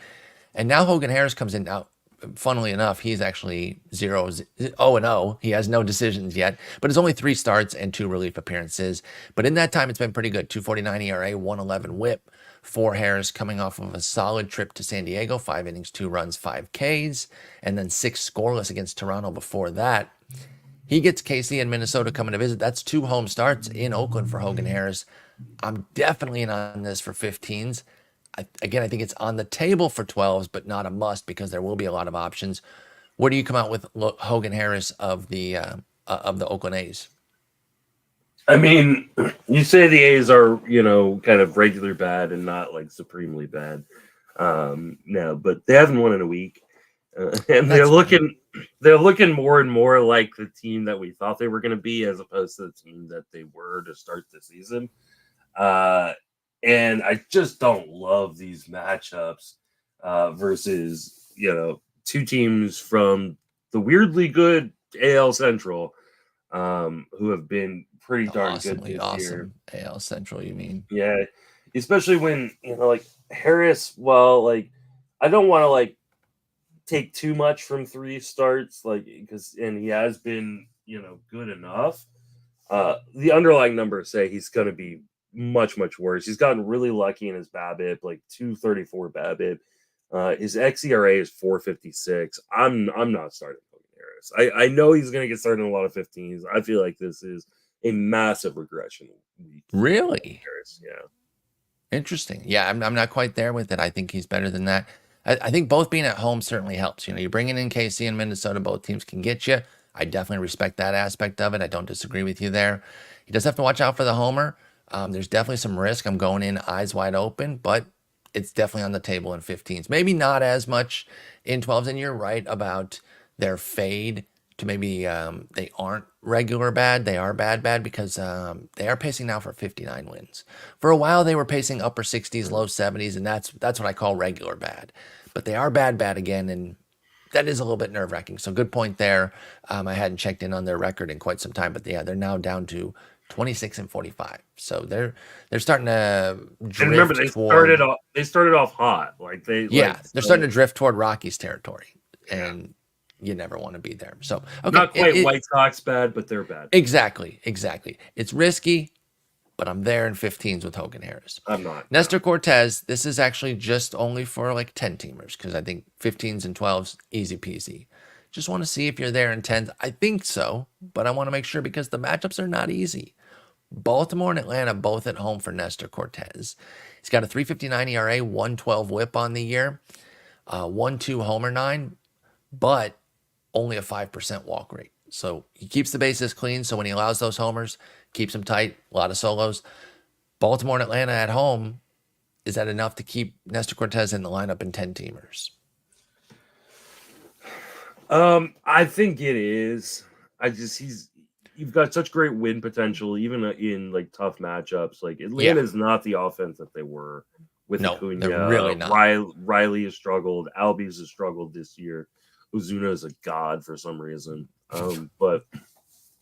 And now Hogan Harris comes in. Now, funnily enough, he's actually 0-0. He has no decisions yet, but it's only 3 starts and 2 relief appearances. But in that time, it's been pretty good. 2.49 ERA, 1.11 whip for Harris, coming off of a solid trip to San Diego, 5 innings, 2 runs, 5 Ks, and then 6 scoreless against Toronto before that. He gets KC and Minnesota coming to visit. That's 2 home starts in Oakland for Hogan Harris. I'm definitely in on this for 15s. I think it's on the table for 12s, but not a must because there will be a lot of options. Where do you come out with Hogan Harris of the Oakland A's?
I mean, you say the A's are, kind of regular bad and not like supremely bad. No, but they haven't won in a week. And they're looking more and more like the team that we thought they were going to be, as opposed to the team that they were to start the season. And I just don't love these matchups versus, 2 teams from the weirdly good AL Central who have been pretty darn good this year.
AL Central, you mean?
Yeah, especially when, like Harris, I don't want to take too much from 3 starts, and he has been, good enough. The underlying numbers say he's going to be much, much worse. He's gotten really lucky in his BABIP, 234 BABIP. His xERA is 4.56. I'm not starting Hogan Harris. I know he's going to get started in a lot of 15s. I feel like this is a massive regression week.
Really?
Harris, yeah.
Interesting. Yeah, I'm not quite there with it. I think he's better than that. I think both being at home certainly helps. You're bringing in KC and Minnesota. Both teams can get you. I definitely respect that aspect of it. I don't disagree with you there. He does have to watch out for the homer. There's definitely some risk. I'm going in eyes wide open, but it's definitely on the table in 15s. Maybe not as much in 12s. And you're right about their fade to maybe they aren't regular bad. They are bad because they are pacing now for 59 wins. For a while, they were pacing upper 60s, low 70s, and that's what I call regular bad. But they are bad again, and that is a little bit nerve-wracking. So good point there. I hadn't checked in on their record in quite some time, but yeah, they're now down to 26-45. So they're starting to drift.
And remember, they started off hot. They're
starting to drift toward Rockies territory, and you never want to be there. So okay,
not quite White Sox bad, but they're bad.
Exactly. It's risky, but I'm there in 15s with Hogan Harris.
I'm not.
Nestor Cortes, this is actually just only for 10-teamers because I think 15s and 12s, easy peasy. Just want to see if you're there in 10s. I think so, but I want to make sure because the matchups are not easy. Baltimore and Atlanta both at home for Nestor Cortes. He's got a 3.59 ERA, 1.12 whip on the year, 1.2 homer 9, but only a 5% walk rate. So he keeps the bases clean. So when he allows those homers, keeps them tight, a lot of solos. Baltimore and Atlanta at home, is that enough to keep Nestor Cortes in the lineup in 10-teamers?
I think it is. You've got such great win potential, even in tough matchups. Atlanta is not the offense that they were with Acuna.
They're really not.
Riley has struggled. Albies has struggled this year. Ozuna is a god for some reason. But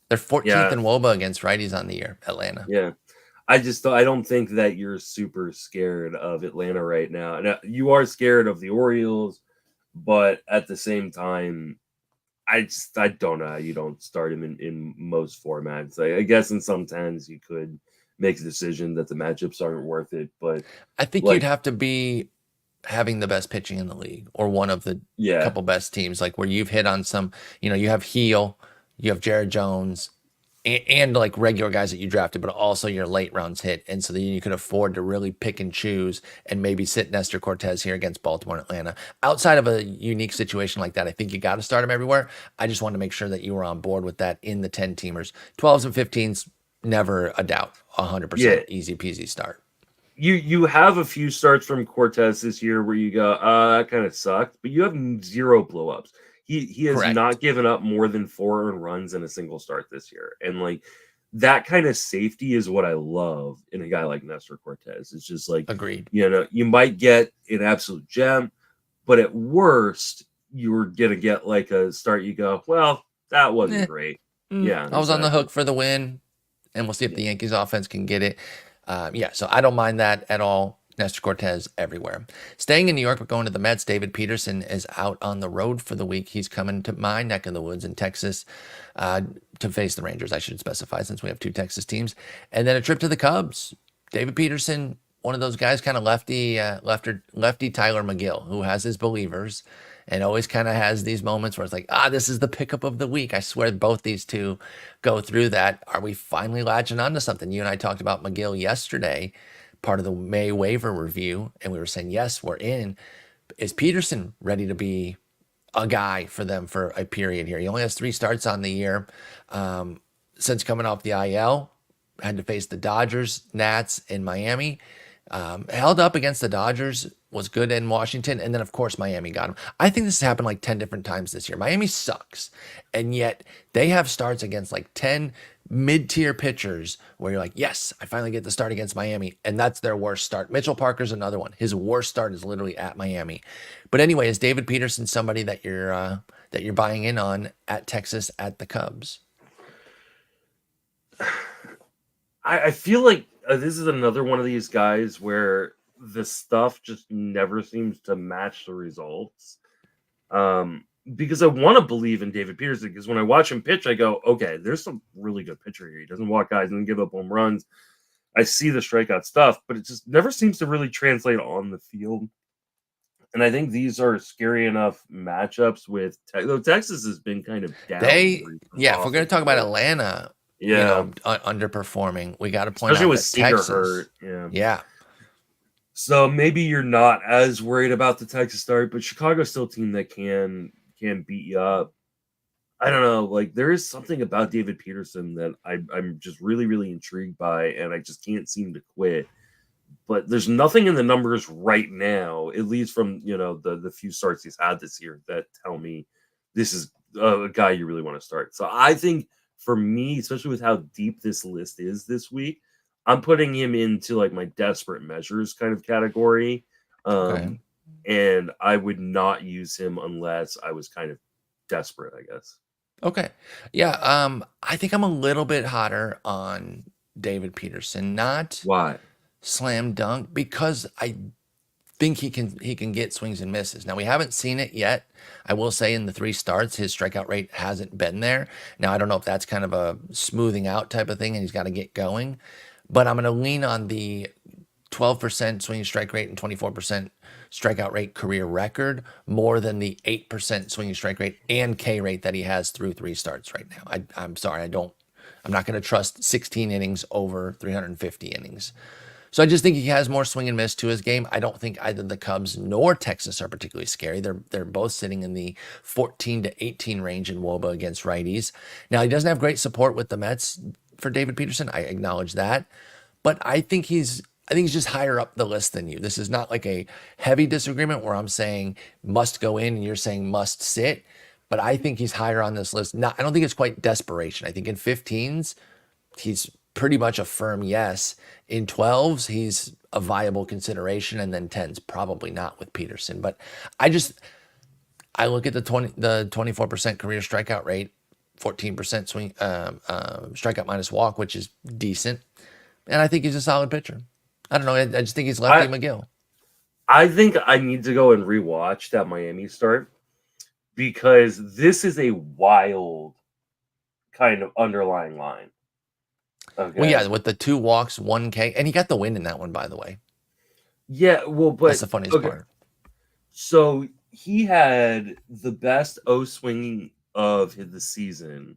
they're 14th in WOBA against righties on the year, Atlanta.
Yeah. I don't think that you're super scared of Atlanta right now. Now, you are scared of the Orioles, but at the same time, I don't know how you don't start him in most formats. I guess in some 10s you could make a decision that the matchups aren't worth it, but
I think you'd have to be having the best pitching in the league, or one of the
Yeah.
couple best teams, like where you've hit on some, you have Heel, you have Jared Jones, and like regular guys that you drafted, but also your late rounds hit. And so then you could afford to really pick and choose and maybe sit Nestor Cortes here against Baltimore and Atlanta. Outside of a unique situation like that, I think you got to start him everywhere. I just wanted to make sure that you were on board with that in the 10 teamers. 12s and 15s, never a doubt, 100% easy peasy start.
You have a few starts from Cortes this year where you go, that kind of sucked, but you have 0 blowups. He has
Correct.
not given up more than 4 earned runs in a single start this year. And like that kind of safety is what I love in a guy like Nestor Cortes. It's just like,
agreed.
You might get an absolute gem, but at worst, you're going to get like a start. You go, well, that wasn't great. Yeah.
I was on the hook for the win, and we'll see if the Yankees offense can get it. So I don't mind that at all. Nestor Cortes everywhere. Staying in New York, but going to the Mets, David Peterson is out on the road for the week. He's coming to my neck of the woods in Texas to face the Rangers, I should specify, since we have 2 Texas teams. And then a trip to the Cubs. David Peterson, one of those guys, kind of lefty Tyler McGill, who has his believers and always kind of has these moments where it's like, this is the pickup of the week. I swear both these two go through that. Are we finally latching on to something? You and I talked about McGill yesterday, part of the May waiver review, and we were saying, yes, we're in. Is Peterson ready to be a guy for them for a period here? He only has 3 starts on the year since coming off the IL. Had to face the Dodgers, Nats, and Miami. Held up against the Dodgers, was good in Washington, and then, of course, Miami got him. I think this has happened like 10 different times this year. Miami sucks, and yet they have starts against like 10 mid-tier pitchers where you're like, yes, I finally get the start against Miami, and that's their worst start. Mitchell Parker's another one. His worst start is literally at Miami. But anyway, is David Peterson somebody that you're buying in on at Texas at the Cubs?
I feel like this is another one of these guys where the stuff just never seems to match the results. Because I want to believe in David Peterson, because when I watch him pitch, I go, okay, there's some really good pitcher here. He doesn't walk guys and give up home runs. I see the strikeout stuff, but it just never seems to really translate on the field. And I think these are scary enough matchups with Texas has been kind of down.
If we're going to talk about Atlanta, underperforming, we got to point out that Texas
hurt.
Yeah.
So maybe you're not as worried about the Texas start, but Chicago's still a team that can beat you up. I don't know. Like, there is something about David Peterson that I'm just really, really intrigued by, and I just can't seem to quit. But there's nothing in the numbers right now, at least from the few starts he's had this year, that tell me this is a guy you really want to start. So I think for me, especially with how deep this list is this week, I'm putting him into like my desperate measures kind of category.
Okay.
And I would not use him unless I was kind of desperate, I guess.
Okay. Yeah. I think I'm a little bit hotter on David Peterson. Not
Why?
Slam dunk, because I think he can get swings and misses. Now, we haven't seen it yet. I will say in the 3 starts, his strikeout rate hasn't been there. Now, I don't know if that's kind of a smoothing out type of thing and he's got to get going, but I'm going to lean on the 12% swing strike rate and 24% strikeout rate career record more than the 8% swing strike rate and K rate that he has through 3 starts right now. I'm sorry. I'm not going to trust 16 innings over 350 innings. So I just think he has more swing and miss to his game. I don't think either the Cubs nor Texas are particularly scary. They're both sitting in the 14 to 18 range in WOBA against righties. Now, he doesn't have great support with the Mets for David Peterson. I acknowledge that. But I think he's just higher up the list than you. This is not like a heavy disagreement where I'm saying must go in and you're saying must sit. But I think he's higher on this list. I don't think it's quite desperation. I think in 15s, he's pretty much a firm yes. In 12s, he's a viable consideration, and then 10s probably not with Peterson. But I look at the 24% career strikeout rate, 14% swing strikeout minus walk, which is decent, and I think he's a solid pitcher. I don't know. I just think he's lefty McGill.
I think I need to go and rewatch that Miami start, because this is a wild kind of underlying line. Okay.
Well, yeah, with the 2 walks, 1 K, and he got the win in that one, by the way.
Yeah, well, but
that's the funniest part.
So he had the best O swing of the season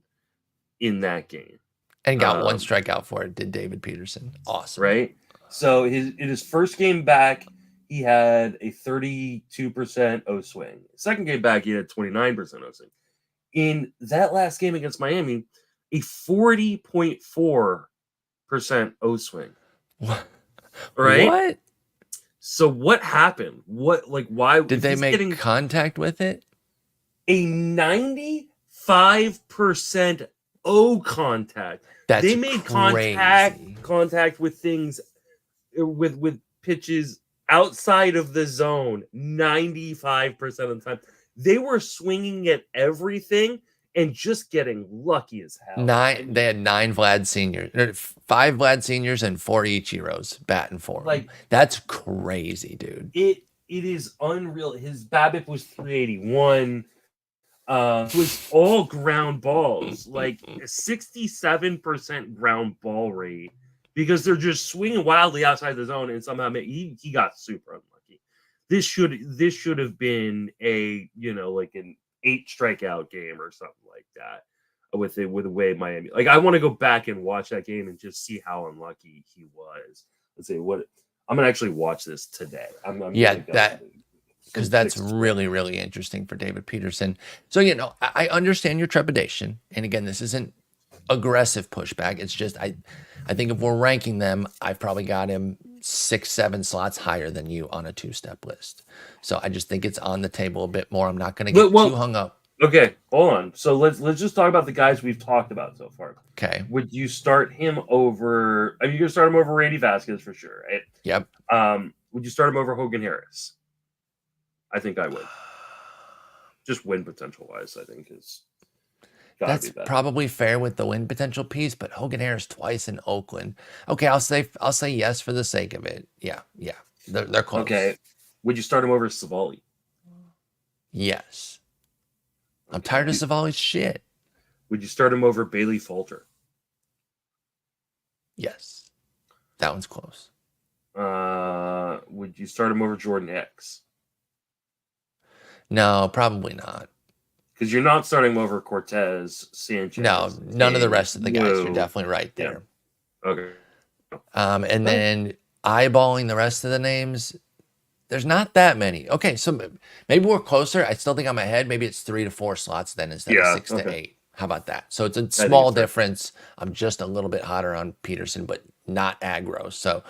in that game.
And got one strikeout for it, did David Peterson. Awesome.
Right? So in his first game back, he had a 32% O swing. Second game back, he had 29% O swing. In that last game against Miami, a 40.4% O swing.
What?
Right?
What?
So what happened? Why
did they make contact with it?
A 95% O contact. They made contact with things with pitches outside of the zone 95% of the time. They were swinging at everything and just getting lucky as hell.
They had 9 Vlad seniors, 5 Vlad seniors, and 4 Ichiros batting for him. That's crazy, dude.
It is unreal. His BABIP was 381. It was all ground balls, like a 67% ground ball rate, because they're just swinging wildly outside the zone, and somehow he got super unlucky. This should have been a like an 8 strikeout game or something like that with the way Miami. Like, I want to go back and watch that game and just see how unlucky he was. Let's see what I'm gonna actually watch this today.
Because that's really, really interesting for David Peterson. So, I understand your trepidation. And again, this isn't aggressive pushback. It's just, I think if we're ranking them, I've probably got him 6-7 slots higher than you on a 2-step list. So I just think it's on the table a bit more. I'm not going to get too hung up.
Okay, hold on. So let's just talk about the guys we've talked about so far.
Okay.
Would you start him over? You're going to start him over Randy Vásquez for sure, right?
Yep.
Would you start him over Hogan Harris? I think I would. Just win potential wise, I think is.
That's probably fair with the win potential piece, but Hogan Harris twice in Oakland. Okay, I'll say yes for the sake of it. Yeah, they're close.
Okay, would you start him over Civale?
Yes. I'm tired of Civale's shit.
Would you start him over Bailey Falter?
Yes, that one's close.
Would you start him over Jordan Hicks?
No, probably not.
Because you're not starting over Cortes, Sanchez.
No, none of the rest of the guys. You're definitely right there.
Yeah. Okay.
And then eyeballing the rest of the names, there's not that many. Okay, so maybe we're closer. I still think I'm ahead. Maybe it's 3 to 4 slots then instead of 6 to 8. How about that? So it's a small difference. I'm just a little bit hotter on Peterson, but not aggro. So,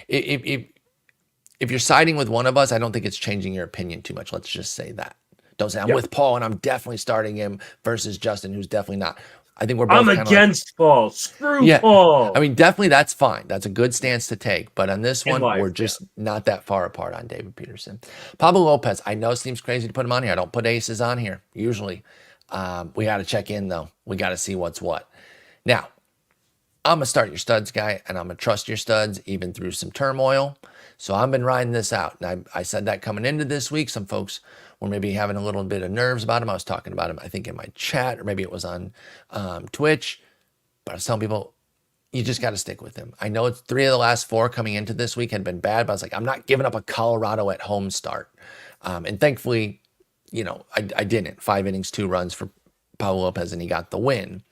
if you're siding with one of us, I don't think it's changing your opinion too much. Let's just say that. Don't say I'm with Paul and I'm definitely starting him versus Justin, who's definitely not. I think we're both.
I'm against Paul. Screw Paul.
I mean, definitely that's fine. That's a good stance to take. But on this one, we're just not that far apart on David Peterson. Pablo Lopez, I know it seems crazy to put him on here. I don't put aces on here usually. We got to check in though. We got to see what's what. Now, I'm going to start your studs guy, and I'm going to trust your studs even through some turmoil. So I've been riding this out. And I said that coming into this week. Some folks were maybe having a little bit of nerves about him. I was talking about him, I think, in my chat, or maybe it was on Twitch. But I was telling people, you just got to stick with him. I know it's 3 of the last 4 coming into this week had been bad, but I was like, I'm not giving up a Colorado at home start. And thankfully, I didn't. 5 innings, 2 runs for Pablo Lopez, and he got the win.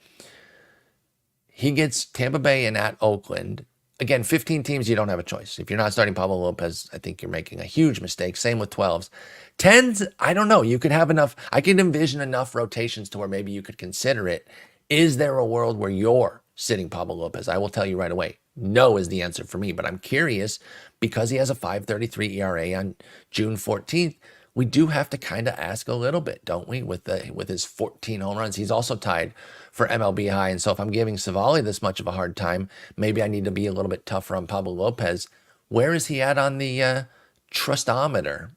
He gets Tampa Bay and at Oakland. Again, 15 teams, you don't have a choice. If you're not starting Pablo Lopez, I think you're making a huge mistake. Same with 12s. 10s, I don't know. You could have enough. I can envision enough rotations to where maybe you could consider it. Is there a world where you're sitting Pablo Lopez? I will tell you right away. No is the answer for me, but I'm curious because he has a 5.33 ERA on June 14th. We do have to kind of ask a little bit, don't we? With his 14 home runs, he's also tied for MLB high. And so if I'm giving Civale this much of a hard time, maybe I need to be a little bit tougher on Pablo Lopez. Where is he at on the trustometer?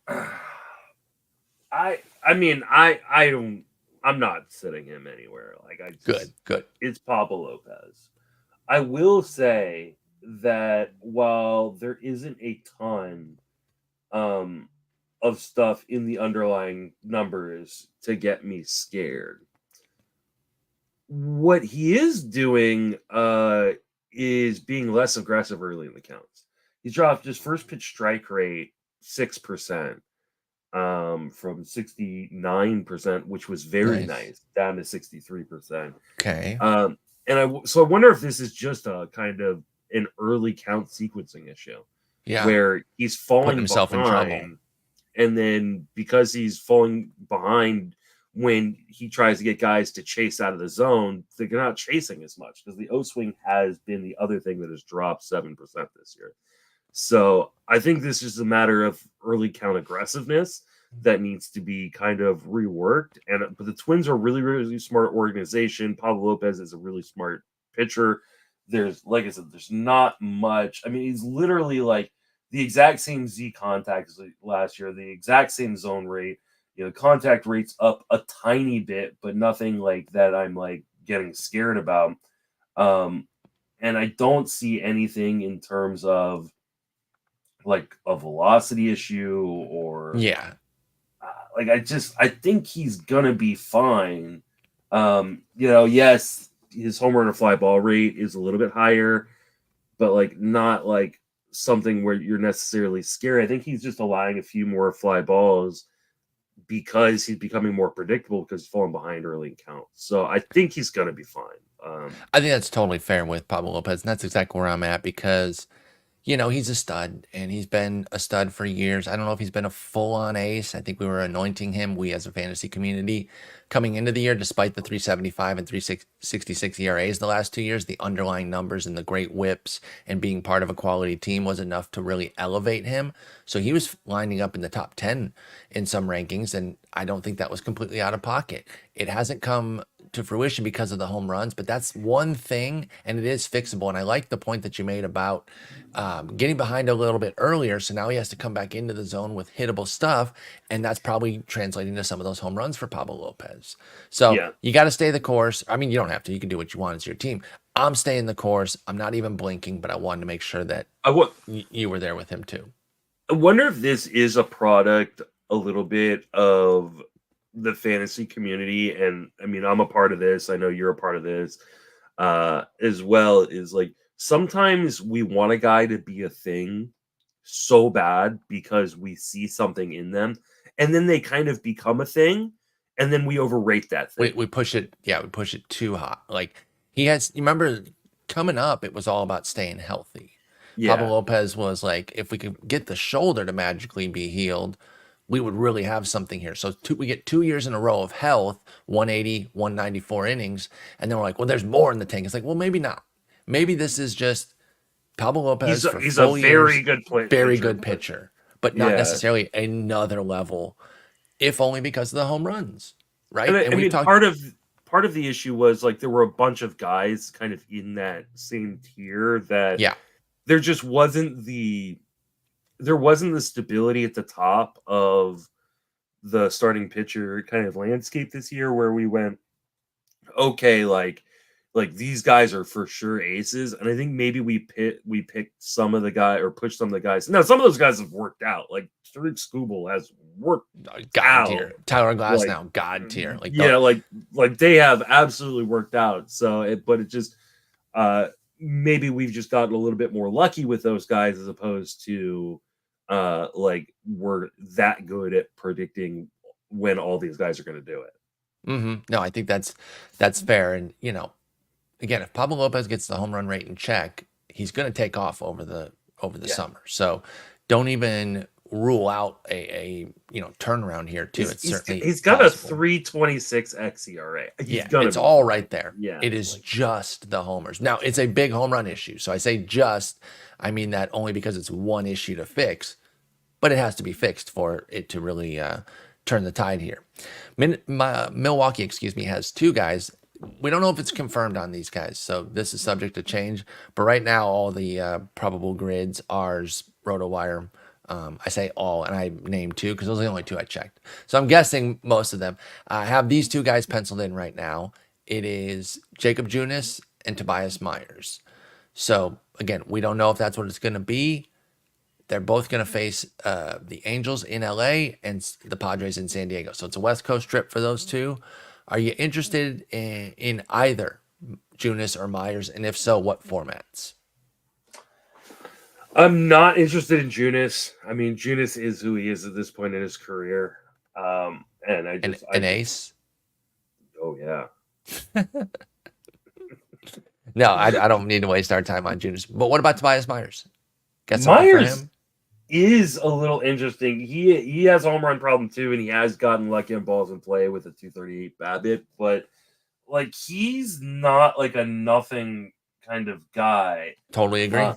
I'm not sitting him anywhere.
Good.
It's Pablo Lopez. I will say that while there isn't a ton of stuff in the underlying numbers to get me scared, what he is doing is being less aggressive early in the counts. He's dropped his first pitch strike rate 6%, from 69%, which was very nice, down to 63%.
Okay.
So I wonder if this is just a kind of an early count sequencing issue.
Yeah.
Where he's falling
himself in
behind,
trouble.
and then because he's falling behind when he tries to get guys to chase out of the zone, they're not chasing as much because the O swing has been the other thing that has dropped 7% this year. So I think this is a matter of early count aggressiveness that needs to be kind of reworked. But the Twins are a really, really smart organization. Pablo Lopez is a really smart pitcher. There's, like I said, there's not much. I mean, he's literally like the exact same Z contact as last year, the exact same zone rate. Contact rate's up a tiny bit, but nothing like that I'm like getting scared about. And I don't see anything in terms of like a velocity issue or I think he's gonna be fine. Yes, his home run or fly ball rate is a little bit higher, but like not like something where you're necessarily scared. I think he's just allowing a few more fly balls because he's becoming more predictable because he's falling behind early in count. So I think he's going to be fine.
I think that's totally fair with Pablo Lopez, and that's exactly where I'm at because, he's a stud, and he's been a stud for years. I don't know if he's been a full-on ace. I think we were anointing him, we as a fantasy community, coming into the year, despite the 375 and 366 ERAs the last 2 years. The underlying numbers and the great whips and being part of a quality team was enough to really elevate him. So he was lining up in the top 10 in some rankings, and I don't think that was completely out of pocket. It hasn't come to fruition because of the home runs, but that's one thing, and it is fixable. And I like the point that you made about getting behind a little bit earlier, so now he has to come back into the zone with hittable stuff, and that's probably translating to some of those home runs for Pablo Lopez. So you got to stay the course. I mean, you don't have to. You can do what you want as your team. I'm staying the course. I'm not even blinking, but I wanted to make sure that you were there with him too.
I wonder if this is a product a little bit of the fantasy community, and I mean, I'm a part of this. I know you're a part of this as well. Is like sometimes we want a guy to be a thing so bad because we see something in them, and then they kind of become a thing, and then we overrate that thing.
We push it. Yeah, we push it too hot. Like you remember coming up, it was all about staying healthy. Pablo Lopez was like, if we could get the shoulder to magically be healed, we would really have something here. So we get 2 years in a row of health, 180, 194 innings, and then we're like, well, there's more in the tank. It's like, well, maybe not. Maybe this is just Pablo Lopez.
He's a very good player,
very good pitcher, but not necessarily another level, if only because of the home runs, right?
And I mean, part of the issue was like there were a bunch of guys kind of in that same tier that there just wasn't the stability at the top of the starting pitcher kind of landscape this year where we went, okay, like these guys are for sure aces. And I think maybe we picked some of the guy or pushed some of the guys. Now, some of those guys have worked out. Like Tariq Skubal has worked
God tier. Tyler Glass now, God tier.
Like they have absolutely worked out. So but it just maybe we've just gotten a little bit more lucky with those guys as opposed to like we're that good at predicting when all these guys are going to do it.
No, I think that's fair. And again, if Pablo Lopez gets the home run rate in check, he's going to take off over the summer. So don't even rule out a turnaround here too.
He's got possible. A 326 xERA.
It's all right there. Yeah, it is just the homers. Now it's a big home run issue. So I say just, I mean that only because it's one issue to fix, but it has to be fixed for it to really turn the tide here. Milwaukee, has two guys. We don't know if it's confirmed on these guys, so this is subject to change. But right now, all the probable grids, ours, RotoWire. I say all, and I named two because those are the only two I checked. So I'm guessing most of them. I have these two guys penciled in right now. It is Jakob Junis and Tobias Myers. So again, we don't know if that's what it's going to be. They're both going to face the Angels in LA and the Padres in San Diego. So it's a West Coast trip for those two. Are you interested in either Junis or Myers? And if so, what formats?
I'm not interested in Junis. I mean, Junis is who he is at this point in his career. And I just,
An ace?
oh yeah.
No, I don't need to waste our time on Junis. But what about Tobias Myers? Got something for
Myers
him?
is a little interesting. He has a home run problem too, and he has gotten lucky on balls in play with a 238 BABIP, but like he's not like a nothing kind of guy.
Totally agree.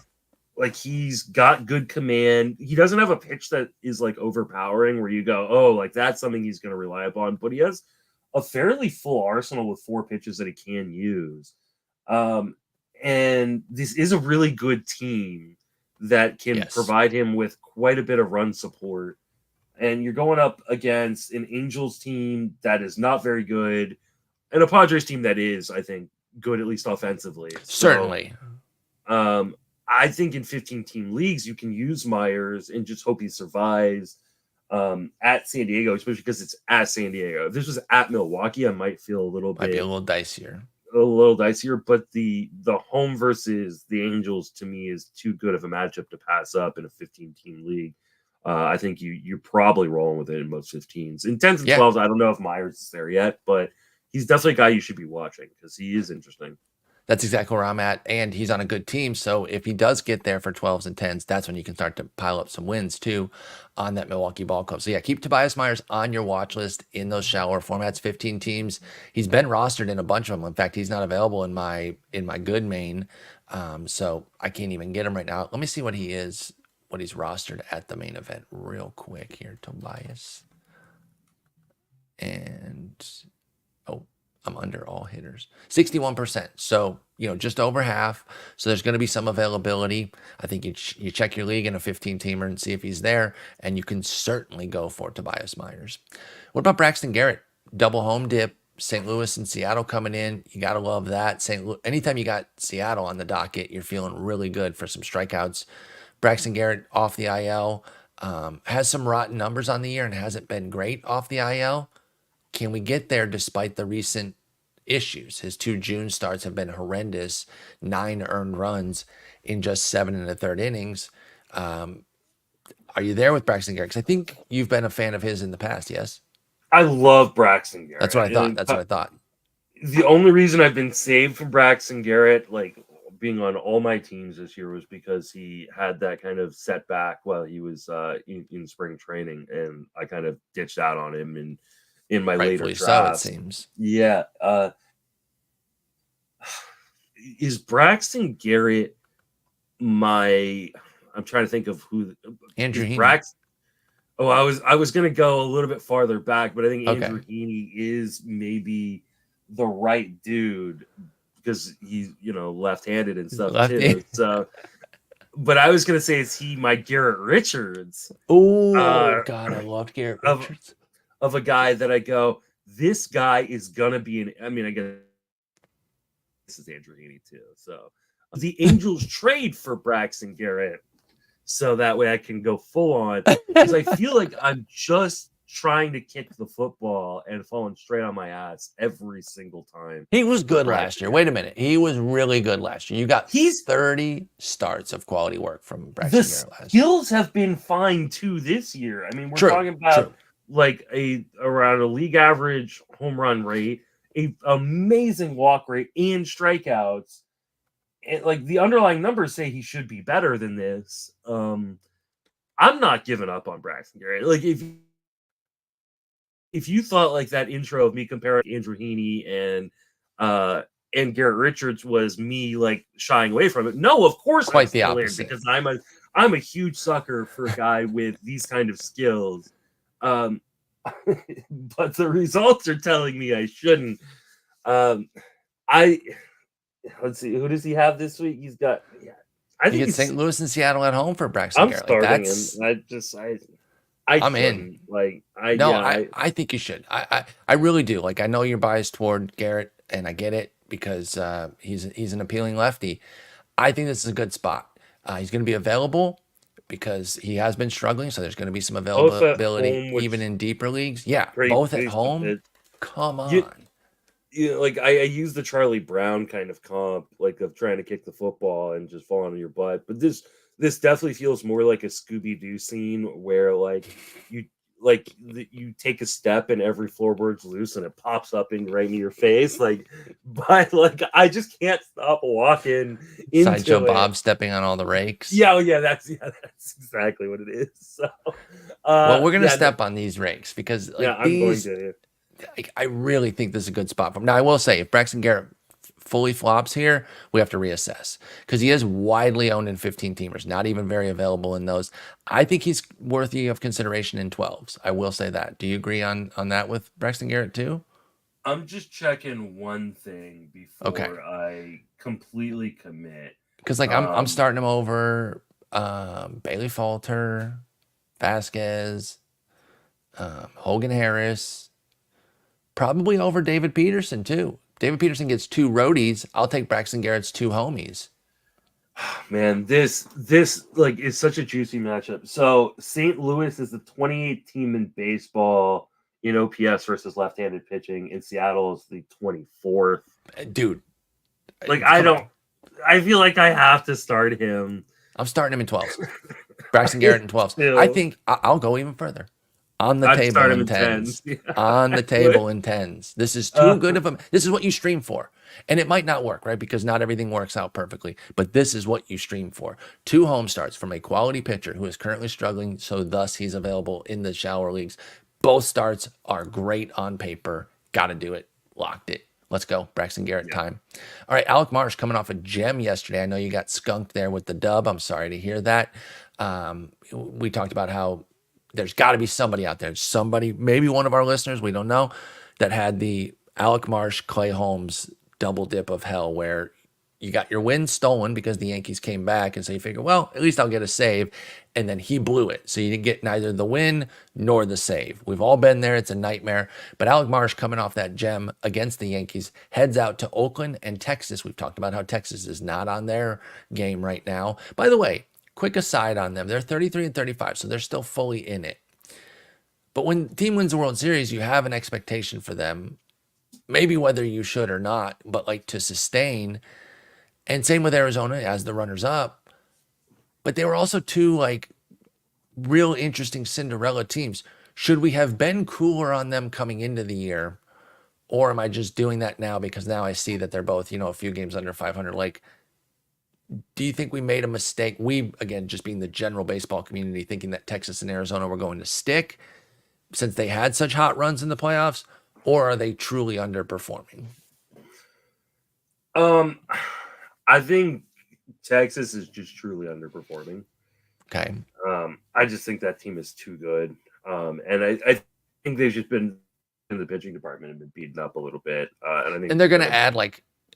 Like he's got good command. He doesn't have a pitch that is like overpowering where you go, oh, like that's something he's going to rely upon. But he has a fairly full arsenal with 4 pitches that he can use. And this is a really good team that can provide him with quite a bit of run support. And you're going up against an Angels team that is not very good, and a Padres team that is, I think, good, at least offensively.
Certainly.
So, I think in 15-team leagues, you can use Myers and just hope he survives at San Diego, especially because it's at San Diego. If this was at Milwaukee, I might feel a little
dicier.
A little dicier, but the home versus the Angels to me is too good of a matchup to pass up in a 15-team league. I think you're probably rolling with it in most 15s. In 10s and 12s, I don't know if Myers is there yet, but he's definitely a guy you should be watching because he is interesting.
That's exactly where I'm at, and he's on a good team. So if he does get there for 12s and 10s, that's when you can start to pile up some wins too on that Milwaukee Ball Club. So yeah, keep Tobias Myers on your watch list in those shallower formats, 15 teams. He's been rostered in a bunch of them. In fact, he's not available in my good main, so I can't even get him right now. Let me see what he's rostered at the main event real quick here, Tobias. And I'm under all hitters, 61%. So, just over half. So there's going to be some availability. I think you check your league in a 15-teamer and see if he's there, and you can certainly go for Tobias Myers. What about Braxton Garrett? Double home dip, St. Louis and Seattle coming in. You got to love that. Anytime you got Seattle on the docket, you're feeling really good for some strikeouts. Braxton Garrett off the IL, has some rotten numbers on the year and hasn't been great off the IL. Can we get there despite the recent issues? His 2 June starts have been horrendous, 9 earned runs in just 7 1/3 innings. Are you there with Braxton Garrett? Because I think you've been a fan of his in the past, yes?
I love Braxton Garrett.
That's what I thought.
The only reason I've been saved from Braxton Garrett, like being on all my teams this year, was because he had that kind of setback while he was in spring training, and I kind of ditched out on him in my later drafts.
So it seems.
Yeah. Is Braxton Garrett I'm trying to think of who
Andrew Heaney.
I was gonna go a little bit farther back, but I think Andrew Heaney is maybe the right dude because he's left-handed and stuff too. So but I was gonna say, is he my Garrett Richards?
Oh God, I loved Garrett Richards.
Of a guy that I go, this guy is gonna be I guess this is Andrew Heaney too. So the Angels trade for Braxton Garrett so that way I can go full on, because I feel like I'm just trying to kick the football and falling straight on my ass every single time.
He was good last year. Wait a minute. He was really good last year. You got 30 starts of quality work from Braxton Garrett last year.
The skills have been fine too this year. I mean, we're talking about like around a league average home run rate, a amazing walk rate, and strikeouts. And like the underlying numbers say he should be better than this. I'm not giving up on Braxton Garrett. Like if you thought like that intro of me comparing Andrew Heaney and Garrett Richards was me like shying away from it, no, of course
quite the opposite,
because I'm a huge sucker for a guy with these kind of skills. But the results are telling me I shouldn't. Let's see, who does he have this week? He's got
I think it's St. Louis and Seattle at home for Braxton Garrett.
I'm starting him. I'm in. Like
I think you should. I really do. Like I know you're biased toward Garrett, and I get it because he's an appealing lefty. I think this is a good spot. He's going to be available because he has been struggling, so there's going to be some availability even in deeper leagues. Yeah, both at home. Come on.
Like I use the Charlie Brown kind of comp, like of trying to kick the football and just falling on your butt. But this this definitely feels more like a Scooby-Doo scene where you take a step and every floorboard's loose and it pops up right in your face. But I just can't stop walking
Sideshow
into
Bob
it.
stepping on all the rakes.
Yeah, that's exactly what it is. So,
well, we're gonna
yeah,
step on these rakes because
I'm going to.
I really think this is a good spot for him. Now, I will say, if Braxton Garrett fully flops here, we have to reassess because he is widely owned in 15 teamers, not even very available in those. I think he's worthy of consideration in 12s. I will say that. Do you agree on that with Braxton Garrett too?
I'm just checking one thing before
Okay.
I completely commit.
Because I'm starting him over Bailey Falter, Vásquez, Hogan Harris, probably over David Peterson too. David Peterson gets 2 roadies. I'll take Braxton Garrett's 2 homies.
Man, this is such a juicy matchup. So St. Louis is the 28th team in baseball in OPS versus left-handed pitching, and Seattle is the 24th.
Dude,
I feel like I have to start him.
I'm starting him in 12s. Braxton Garrett in 12s. I think I'll go even further. On the table in 10s. Yeah. On the table in 10s. This is too good of a... This is what you stream for. And it might not work, right? Because not everything works out perfectly. But this is what you stream for. 2 home starts from a quality pitcher who is currently struggling, so thus he's available in the shallower leagues. Both starts are great on paper. Got to do it. Locked it. Let's go. Braxton Garrett time. All right, Alec Marsh coming off a gem yesterday. I know you got skunked there with the dub. I'm sorry to hear that. We talked about how there's got to be somebody out there, somebody, maybe one of our listeners, we don't know, that had the Alec Marsh, Clay Holmes double dip of hell where you got your win stolen because the Yankees came back, and so you figure, well, at least I'll get a save, and then he blew it. So you didn't get neither the win nor the save. We've all been there. It's a nightmare. But Alec Marsh coming off that gem against the Yankees heads out to Oakland and Texas. We've talked about how Texas is not on their game right now. By the way, quick aside on them. They're 33 and 35, so they're still fully in it. But when the team wins the World Series, you have an expectation for them, maybe whether you should or not, but to sustain. And same with Arizona as the runners up. But they were also 2 real interesting Cinderella teams. Should we have been cooler on them coming into the year? Or am I just doing that now because now I see that they're both, a few games under 500? Do you think we made a mistake? We, again, just being the general baseball community, thinking that Texas and Arizona were going to stick since they had such hot runs in the playoffs? Or are they truly underperforming?
I think Texas is just truly underperforming.
Okay.
I just think that team is too good. And I think they've just been in the pitching department and been beaten up a little bit. And
they're going to add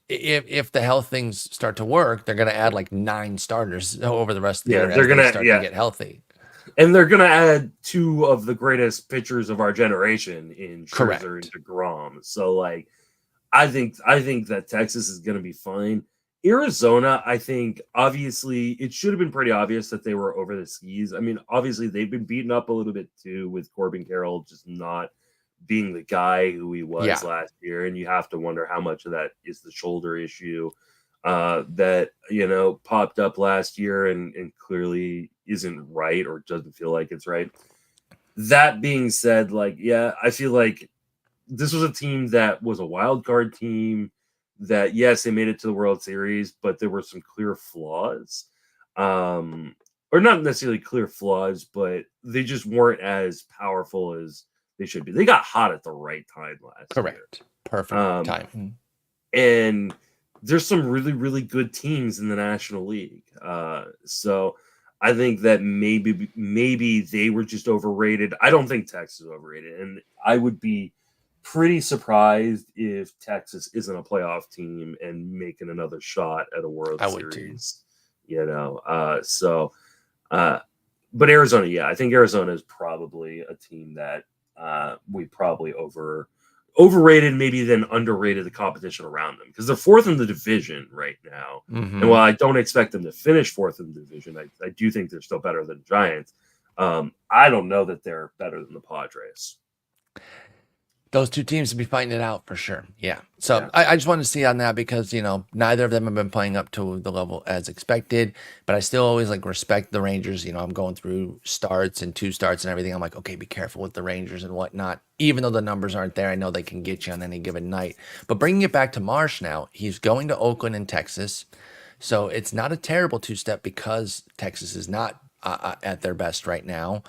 if the health things start to work, they're going to add 9 starters over the rest of the year as they start to get healthy.
And they're going to add 2 of the greatest pitchers of our generation in Scherzer and DeGrom. So I think that Texas is going to be fine. Arizona, I think, obviously, it should have been pretty obvious that they were over the skis. I mean, obviously, they've been beaten up a little bit, too, with Corbin Carroll just not being the guy who he was last year. And you have to wonder how much of that is the shoulder issue that, popped up last year and clearly isn't right or doesn't feel like it's right. That being said, I feel like this was a team that was a wild card team that, yes, they made it to the World Series, but there were some clear flaws. Or not necessarily clear flaws, but they just weren't as powerful as they should be. They got hot at the right time last year.
Perfect time.
And there's some really, really good teams in the National League. So I think that maybe they were just overrated. I don't think Texas is overrated. And I would be pretty surprised if Texas isn't a playoff team and making another shot at a World Series. But Arizona, I think Arizona is probably a team that we probably overrated, maybe then underrated the competition around them because they're 4th in the division right now. And while I don't expect them to finish 4th in the division, I do think they're still better than the Giants. I don't know that they're better than the Padres.
Those two teams would be fighting it out for sure. Yeah. So
Yeah.
I just wanted to see on that because, neither of them have been playing up to the level as expected, but I still always respect the Rangers. I'm going through starts and two starts and everything. I'm like, okay, be careful with the Rangers and whatnot. Even though the numbers aren't there, I know they can get you on any given night. But bringing it back to Marsh now, he's going to Oakland and Texas. So it's not a terrible two-step because Texas is not at their best right now.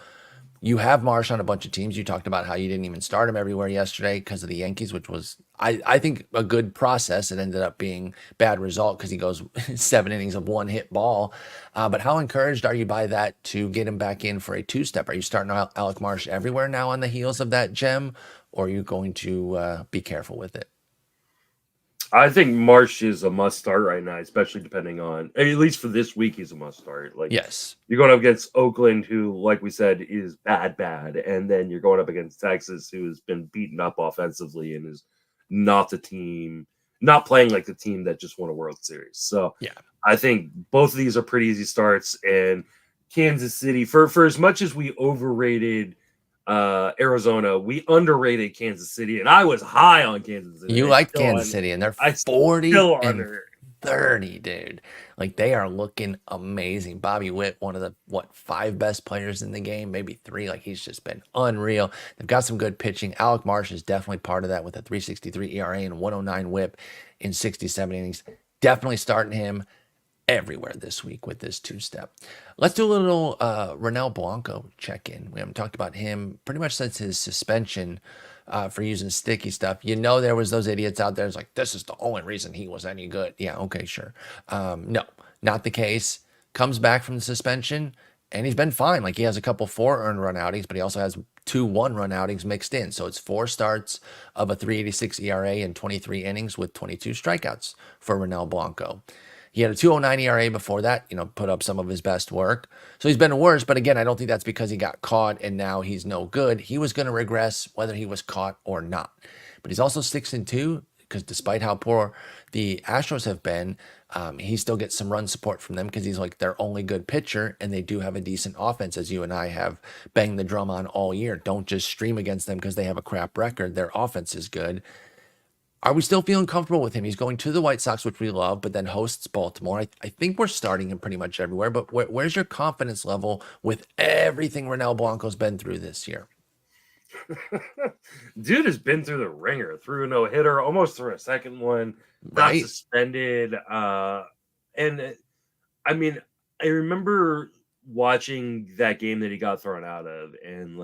You have Marsh on a bunch of teams. You talked about how you didn't even start him everywhere yesterday because of the Yankees, which was, I think, a good process. It ended up being bad result because he goes 7 innings of one hit ball. But how encouraged are you by that to get him back in for a two-step? Are you starting Alec Marsh everywhere now on the heels of that gem, or are you going to be careful with it?
I think Marsh is a must start right now, especially depending on, at least for this week, he's a must start.
Yes,
you're going up against Oakland, who, like we said, is bad, and then you're going up against Texas, who has been beaten up offensively and is not playing like the team that just won a World Series. So
yeah,
I think both of these are pretty easy starts. And Kansas City, for as much as we overrated Arizona, we underrated Kansas City, and I was high on Kansas City.
You like Kansas City, and they're 40 and 30, dude. They are looking amazing. Bobby Witt, one of the 5 best players in the game, maybe 3. He's just been unreal. They've got some good pitching. Alec Marsh is definitely part of that with a 3.63 ERA and 109 WHIP in 67 innings. Definitely starting him everywhere this week with this two-step. Let's do a little Ronel Blanco check-in. We haven't talked about him pretty much since his suspension for using sticky stuff. There was those idiots out there. It's this is the only reason he was any good. Yeah, okay, sure. No, not the case. Comes back from the suspension, and he's been fine. He has a couple 4 earned run outings, but he also has 2 1-run outings mixed in. So it's 4 starts of a 3.86 ERA and 23 innings with 22 strikeouts for Ronel Blanco. He had a 2.09 ERA before that, put up some of his best work. So he's been worse, but again, I don't think that's because he got caught and now he's no good. He was going to regress whether he was caught or not. But he's also 6-2 because despite how poor the Astros have been, he still gets some run support from them because he's their only good pitcher, and they do have a decent offense, as you and I have banged the drum on all year. Don't just stream against them because they have a crap record. Their offense is good. Are we still feeling comfortable with him? He's going to the White Sox, which we love, but then hosts Baltimore. I think we're starting him pretty much everywhere, but where's your confidence level with everything Ronel Blanco's been through this year?
Dude has been through the ringer, through a no-hitter, almost through a second one, got suspended. And I mean, I remember watching that game that he got thrown out of, and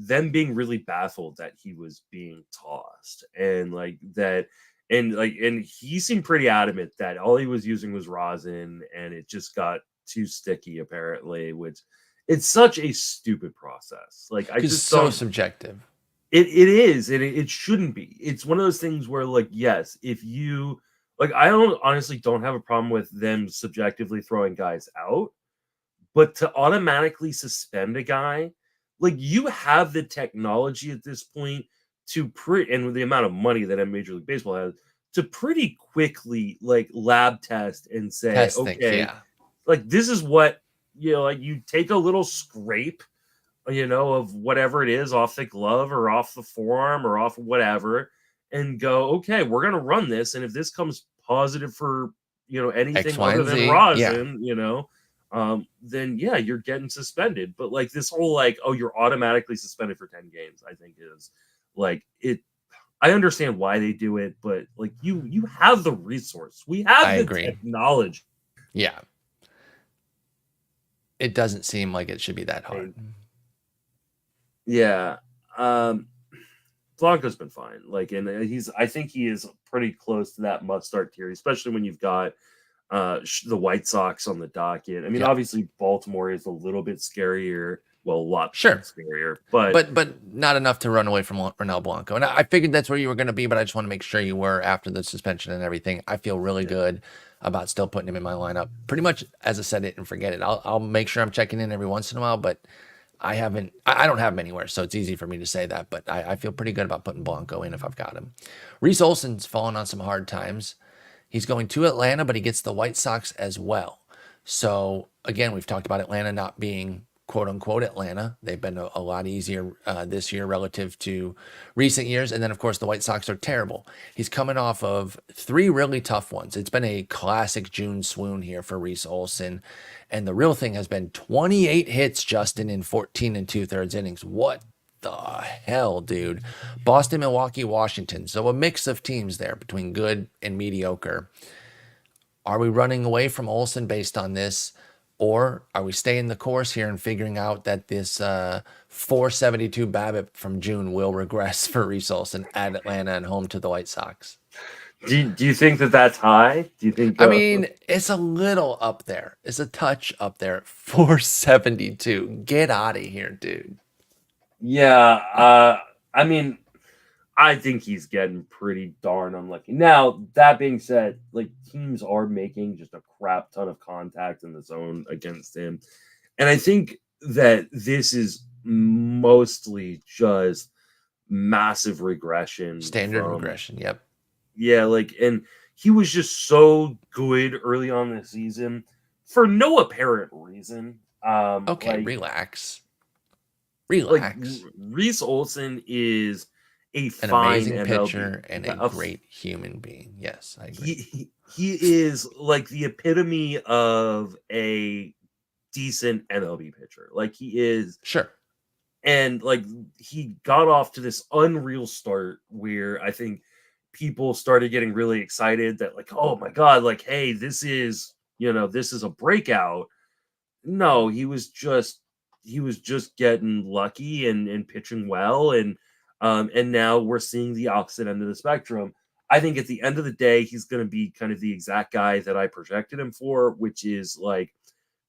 them being really baffled that he was being tossed, and he seemed pretty adamant that all he was using was rosin, and it just got too sticky apparently, which it's such a stupid process. I just
so subjective.
It is, and it shouldn't be. It's one of those things where yes, if you I honestly don't have a problem with them subjectively throwing guys out, but to automatically suspend a guy, you have the technology at this point to and with the amount of money that Major League Baseball has, to pretty quickly lab test and say, okay, this is what, you take a little scrape, of whatever it is off the glove or off the forearm or off whatever, and go, okay, we're going to run this. And if this comes positive for, anything
X, Y,
other
and
than
Z,
rosin, then yeah, you're getting suspended. But this whole oh, you're automatically suspended for 10 games, I think is it. I understand why they do it, but you have the resource. We have the technology.
Yeah. It doesn't seem like it should be that hard.
Yeah. Blanco's been fine. And I think he is pretty close to that must start tier, especially when you've got the White Sox on the docket. I mean, obviously Baltimore is a little bit scarier. Well, a lot scarier,
but not enough to run away from Ronel Blanco. And I figured that's where you were going to be, but I just want to make sure you were after the suspension and everything. I feel really good about still putting him in my lineup. Pretty much as I said it and forget it. I'll make sure I'm checking in every once in a while, but I don't have him anywhere, so it's easy for me to say that, but I feel pretty good about putting Blanco in if I've got him. Reese Olson's fallen on some hard times. He's going to Atlanta, but he gets the White Sox as well. So again, we've talked about Atlanta not being quote unquote Atlanta. They've been a lot easier this year relative to recent years. And then, of course, the White Sox are terrible. He's coming off of 3 really tough ones. It's been a classic June swoon here for Reese Olson. And the real thing has been 28 hits, Justin, in 14 2/3 innings. What the hell, dude? Boston, Milwaukee, Washington. So a mix of teams there between good and mediocre. Are we running away from Olson based on this? Or are we staying the course here and figuring out that this 472 BABIP from June will regress for Reese Olson at Atlanta and home to the White Sox?
Do you think that that's high? Do you think?
I mean, it's a little up there. It's a touch up there. 472. Get out of here, dude.
Yeah. I mean, I think he's getting pretty darn unlucky. Now, that being said, like, teams are making just a crap ton of contact in the zone against him. And I think that this is mostly just massive regression.
Standard regression, yep.
Yeah, like, and he was just so good early on in the season for no apparent reason.
Okay, like, relax. Like,
Reese Olson is an
amazing MLB pitcher and a great human being. Yes, I agree.
He is like the epitome of a decent MLB pitcher. Like, he is.
Sure.
And like, he got off to this unreal start where I think people started getting really excited that, like, oh my God, like, hey, this is a breakout. No, he was just getting lucky and pitching well, and now we're seeing the opposite end of the spectrum. I think at the end of the day, he's going to be kind of the exact guy that I projected him for, which is like,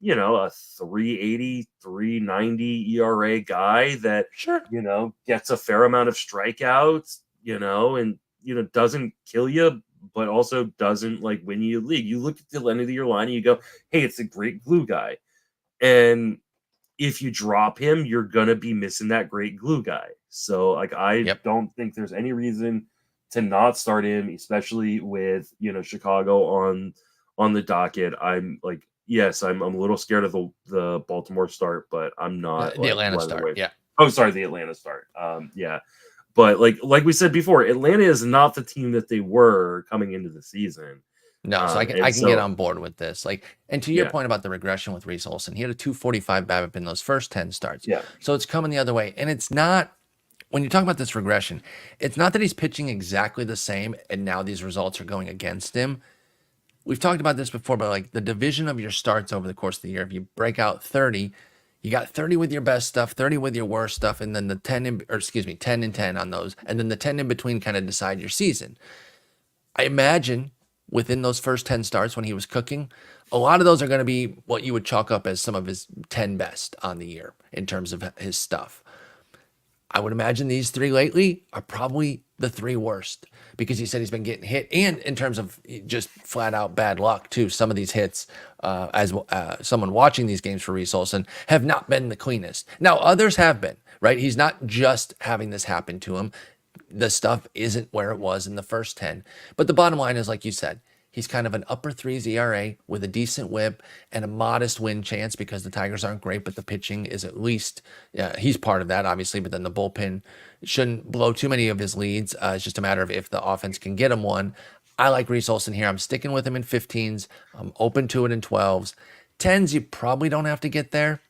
a 380, 390 ERA guy that,
sure,
gets a fair amount of strikeouts, and, doesn't kill you, but also doesn't like win you a league. You look at the end of your line and you go, hey, it's a great glue guy. And if you drop him, you're going to be missing that great glue guy. So, like, I don't think there's any reason to not start him, especially with, Chicago on the docket. I'm like, yes, I'm a little scared of the Baltimore start, but I'm not
the Atlanta start. Yeah.
Oh, sorry, the Atlanta start. Yeah. But like we said before, Atlanta is not the team that they were coming into the season.
No, so I can get on board with this. Like, and to your point about the regression with Reese Olson, he had a 245 BABIP in those first 10 starts.
Yeah.
So it's coming the other way. And it's not, when you talk about this regression, it's not that he's pitching exactly the same and now these results are going against him. We've talked about this before, but like the division of your starts over the course of the year, if you break out 30, you got 30 with your best stuff, 30 with your worst stuff, and then the 10 and 10 on those, and then the 10 in between kind of decide your season. I imagine within those first 10 starts when he was cooking, a lot of those are going to be what you would chalk up as some of his 10 best on the year in terms of his stuff. I would imagine these 3 lately are probably the 3 worst because he said he's been getting hit, and in terms of just flat out bad luck too. Some of these hits, as someone watching these games for Reese Olson, have not been the cleanest. Now others have been, right? He's not just having this happen to him. The stuff isn't where it was in the first 10. But the bottom line is, like you said, he's kind of an upper 3s ERA with a decent whip and a modest win chance because the Tigers aren't great, but the pitching is at least, he's part of that, obviously, but then the bullpen shouldn't blow too many of his leads. It's just a matter of if the offense can get him one. I like Reese Olson here. I'm sticking with him in 15s. I'm open to it in 12s. 10s, you probably don't have to get there,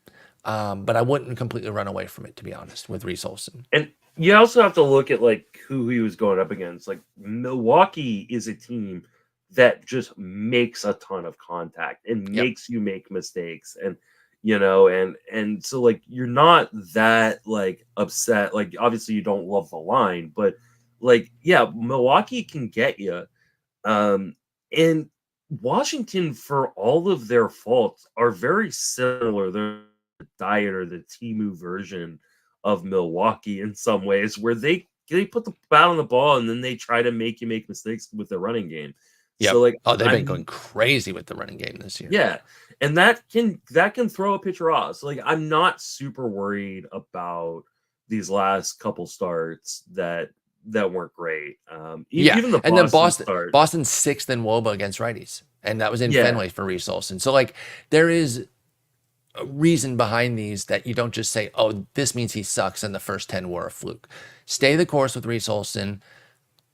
but I wouldn't completely run away from it, to be honest, with Reese Olson.
And you also have to look at like who he was going up against. Like, Milwaukee is a team that just makes a ton of contact and makes you make mistakes, and and so like you're not that like upset. Like, obviously you don't love the line, but like, yeah, Milwaukee can get you. And Washington, for all of their faults, are very similar. They're the diet or the Timu version of Milwaukee in some ways, where they put the bat on the ball and then they try to make you make mistakes with the running game.
Yeah.
So like,
they've been going crazy with the running game this year.
Yeah, and that can throw a pitcher off. So like, I'm not super worried about these last couple starts that weren't great. Even the
and then
start.
Boston's 6th in WOBA against righties, and that was in Fenway for Reese Olson. So like, there is a reason behind these that you don't just say, oh, this means he sucks and the first 10 were a fluke. Stay the course with Reese Olson.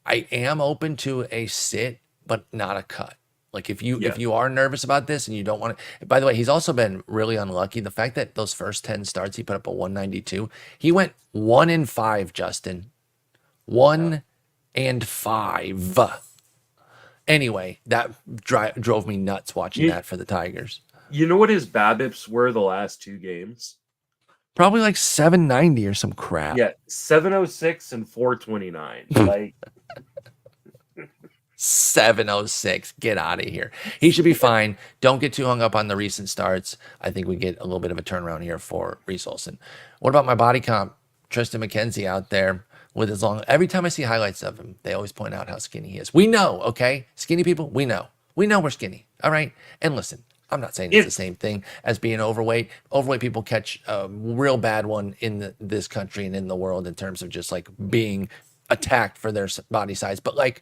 I am open to a sit, but not a cut. Like if you are nervous about this and you don't want to, by the way, he's also been really unlucky. The fact that those first 10 starts, he put up a 192. He went 1-5, Justin. 1-5. Anyway, that drove me nuts watching that for the Tigers.
You know what his BABIPs were the last 2 games?
Probably like 790 or some crap.
Yeah, 706 and 429. Like
706. Get out of here. He should be fine. Don't get too hung up on the recent starts. I think we get a little bit of a turnaround here for Reese Olson. What about my body comp? Triston McKenzie out there with his long. Every time I see highlights of him, they always point out how skinny he is. We know, okay? Skinny people, we know. We know we're skinny. All right? And listen, I'm not saying it's the same thing as being overweight. Overweight people catch a real bad one in this country and in the world in terms of just like being attacked for their body size. But like,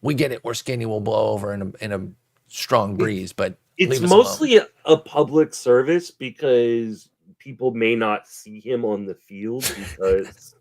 we get it. We're skinny. We'll blow over in a strong breeze, but
it's mostly a public service because people may not see him on the field because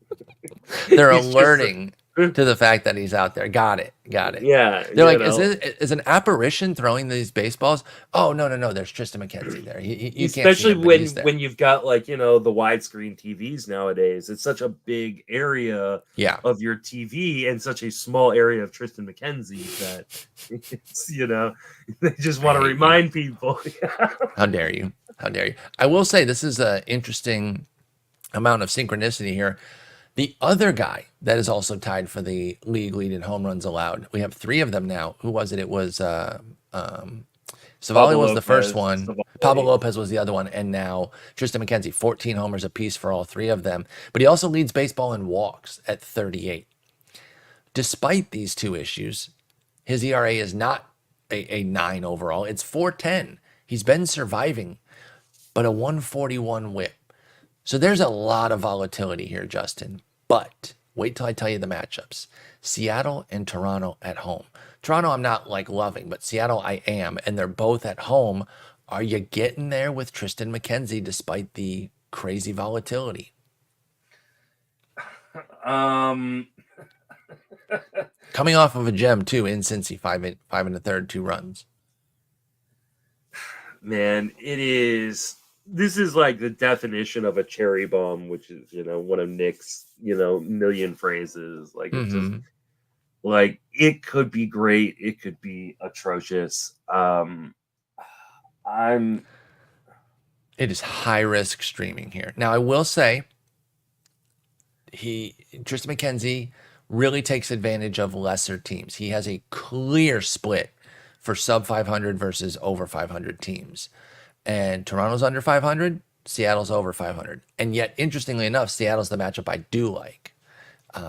they're alerting to the fact that he's out there. Got it.
Yeah.
They're like, is an apparition throwing these baseballs? Oh, no. There's Triston McKenzie there. You
especially
can't see him,
when you've got like, the widescreen TVs nowadays. It's such a big area of your TV and such a small area of Triston McKenzie that it's, they just want to remind people.
How dare you? I will say this is an interesting amount of synchronicity here. The other guy that is also tied for the league lead in home runs allowed. We have 3 of them now. Who was it? It was Civale was the first one. Pablo Lopez was the other one. And now Triston McKenzie, 14 homers apiece for all 3 of them. But he also leads baseball in walks at 38. Despite these 2 issues, his ERA is not a 9 overall. It's 4.10. He's been surviving, but a 141 whip. So there's a lot of volatility here, Justin. But wait till I tell you the matchups. Seattle and Toronto at home. Toronto I'm not like loving, but Seattle I am, and they're both at home. Are you getting there with Triston McKenzie despite the crazy volatility?
Coming
off of a gem too in Cincy, 5 1/3, 2 runs.
Man, this is like the definition of a cherry bomb, which is, one of Nick's, million phrases. Like, it's just like, it could be great. It could be atrocious. It
is high risk streaming here. Now, I will say Triston McKenzie really takes advantage of lesser teams. He has a clear split for sub 500 versus over 500 teams. And Toronto's under 500, Seattle's over 500. And yet, interestingly enough, Seattle's the matchup I do like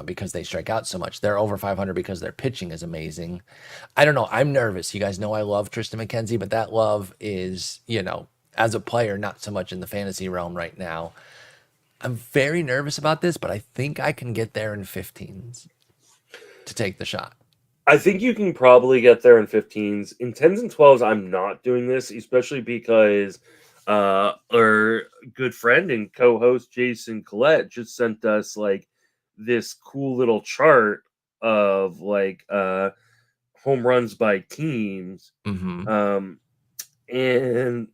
because they strike out so much. They're over 500 because their pitching is amazing. I don't know. I'm nervous. You guys know I love Triston McKenzie, but that love is, as a player, not so much in the fantasy realm right now. I'm very nervous about this, but I think I can get there in 15s to take the shot.
I think you can probably get there in 15s. In 10s and 12s, I'm not doing this, especially because our good friend and co-host Jason Collette just sent us like this cool little chart of like home runs by teams. And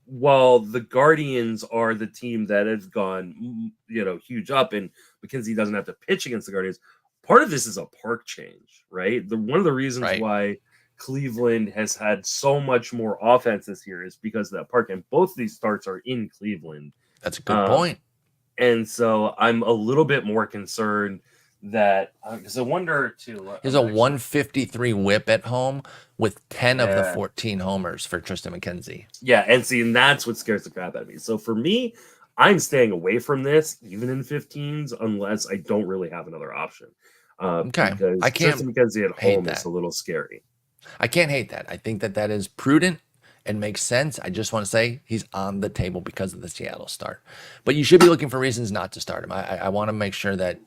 while the Guardians are the team that has gone, huge up, and McKenzie doesn't have to pitch against the Guardians, part of this is a park change, right? One of the reasons why Cleveland has had so much more offense this year is because of that park, and both of these starts are in Cleveland.
That's a good point.
And so I'm a little bit more concerned that because I wonder too.
There's a 153 whip at home with 10 of the 14 homers for Triston McKenzie.
Yeah, and that's what scares the crap out of me. So for me, I'm staying away from this, even in 15s, unless I don't really have another option. Because
I can't.
Triston McKenzie at home is a little scary.
I can't hate that. I think that is prudent and makes sense. I just want to say he's on the table because of the Seattle start. But you should be looking for reasons not to start him. I want to make sure that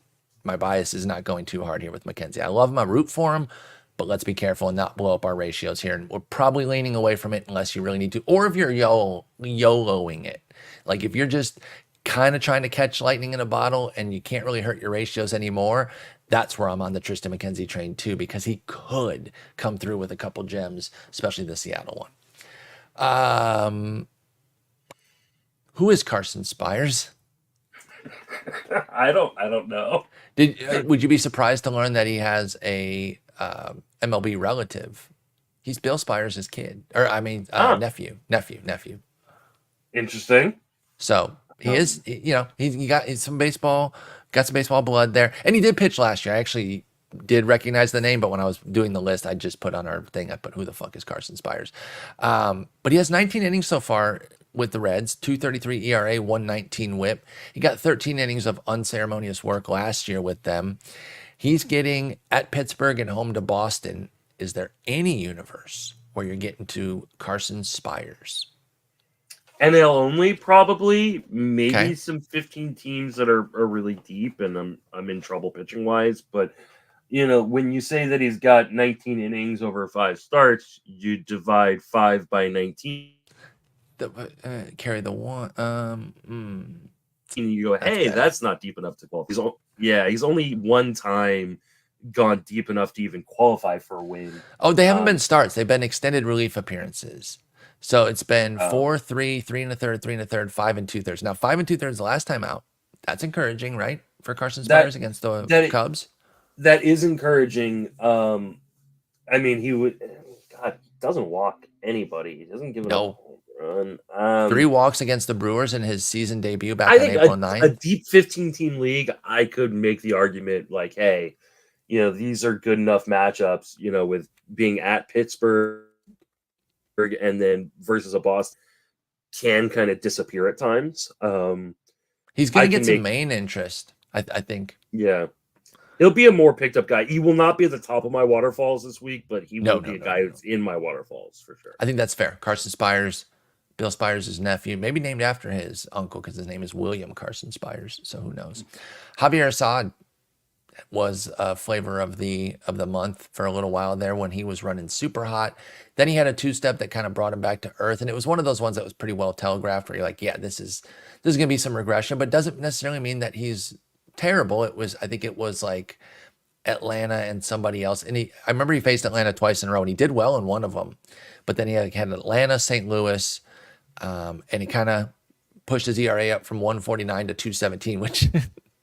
my bias is not going too hard here with McKenzie. I love him. I root for him. but let's be careful and not blow up our ratios here. And we're probably leaning away from it unless you really need to, or if you're YOLOing it. Like if you're just kind of trying to catch lightning in a bottle and you can't really hurt your ratios anymore, that's where I'm on the Triston McKenzie train too, because he could come through with a couple gems, especially the Seattle one. Who is Carson Spiers?
I don't know.
Would you be surprised to learn that he has a MLB relative? He's Bill Spiers' kid, or I mean nephew.
Interesting.
So he is, he got some baseball blood there, and he did pitch last year. I actually did recognize the name, but when I was doing the list, I just put on our thing, I put who the fuck is Carson Spiers. But he has 19 innings so far with the Reds, 2.33 ERA, 1.19 WHIP. He got 13 innings of unceremonious work last year with them. He's getting at Pittsburgh and home to Boston. Is there any universe where you're getting to Carson Spiers?
NL only, probably. Maybe some 15 teams that are really deep, and I'm in trouble pitching wise. But when you say that he's got 19 innings over 5 starts, you divide 5 by 19.
Carry the one.
And you go, hey, that's not deep enough to qualify. He's only one time gone deep enough to even qualify for a win.
Oh, they haven't been starts. They've been extended relief appearances. So it's been 4, 3, 3 1/3, 3 1/3, 5 2/3. Now 5 2/3 the last time out. That's encouraging, right? For Carson Spiers against the Cubs.
That is encouraging. I mean, he doesn't walk anybody. He doesn't give it a home run.
3 walks against the Brewers in his season debut back on April 9th.
A deep 15-team league, I could make the argument like, hey, these are good enough matchups, with being at Pittsburgh and then versus a Boston can kind of disappear at times.
He's going to get some main interest, I think.
Yeah. He'll be a more picked up guy. He will not be at the top of my waterfalls this week, but he will be a guy who's in my waterfalls for sure.
I think that's fair. Carson Spiers, Bill Spiers' nephew, maybe named after his uncle because his name is William Carson Spiers. So who knows? Javier Assad was a flavor of the month for a little while there when he was running super hot. Then he had a 2-step that kind of brought him back to earth, and it was one of those ones that was pretty well telegraphed where you're like, yeah, this is going to be some regression, but doesn't necessarily mean that he's terrible. I think it was like Atlanta and somebody else, and I remember he faced Atlanta twice in a row, and he did well in one of them, but then he had Atlanta, St. Louis, and he kind of pushed his ERA up from 1.49 to 2.17, which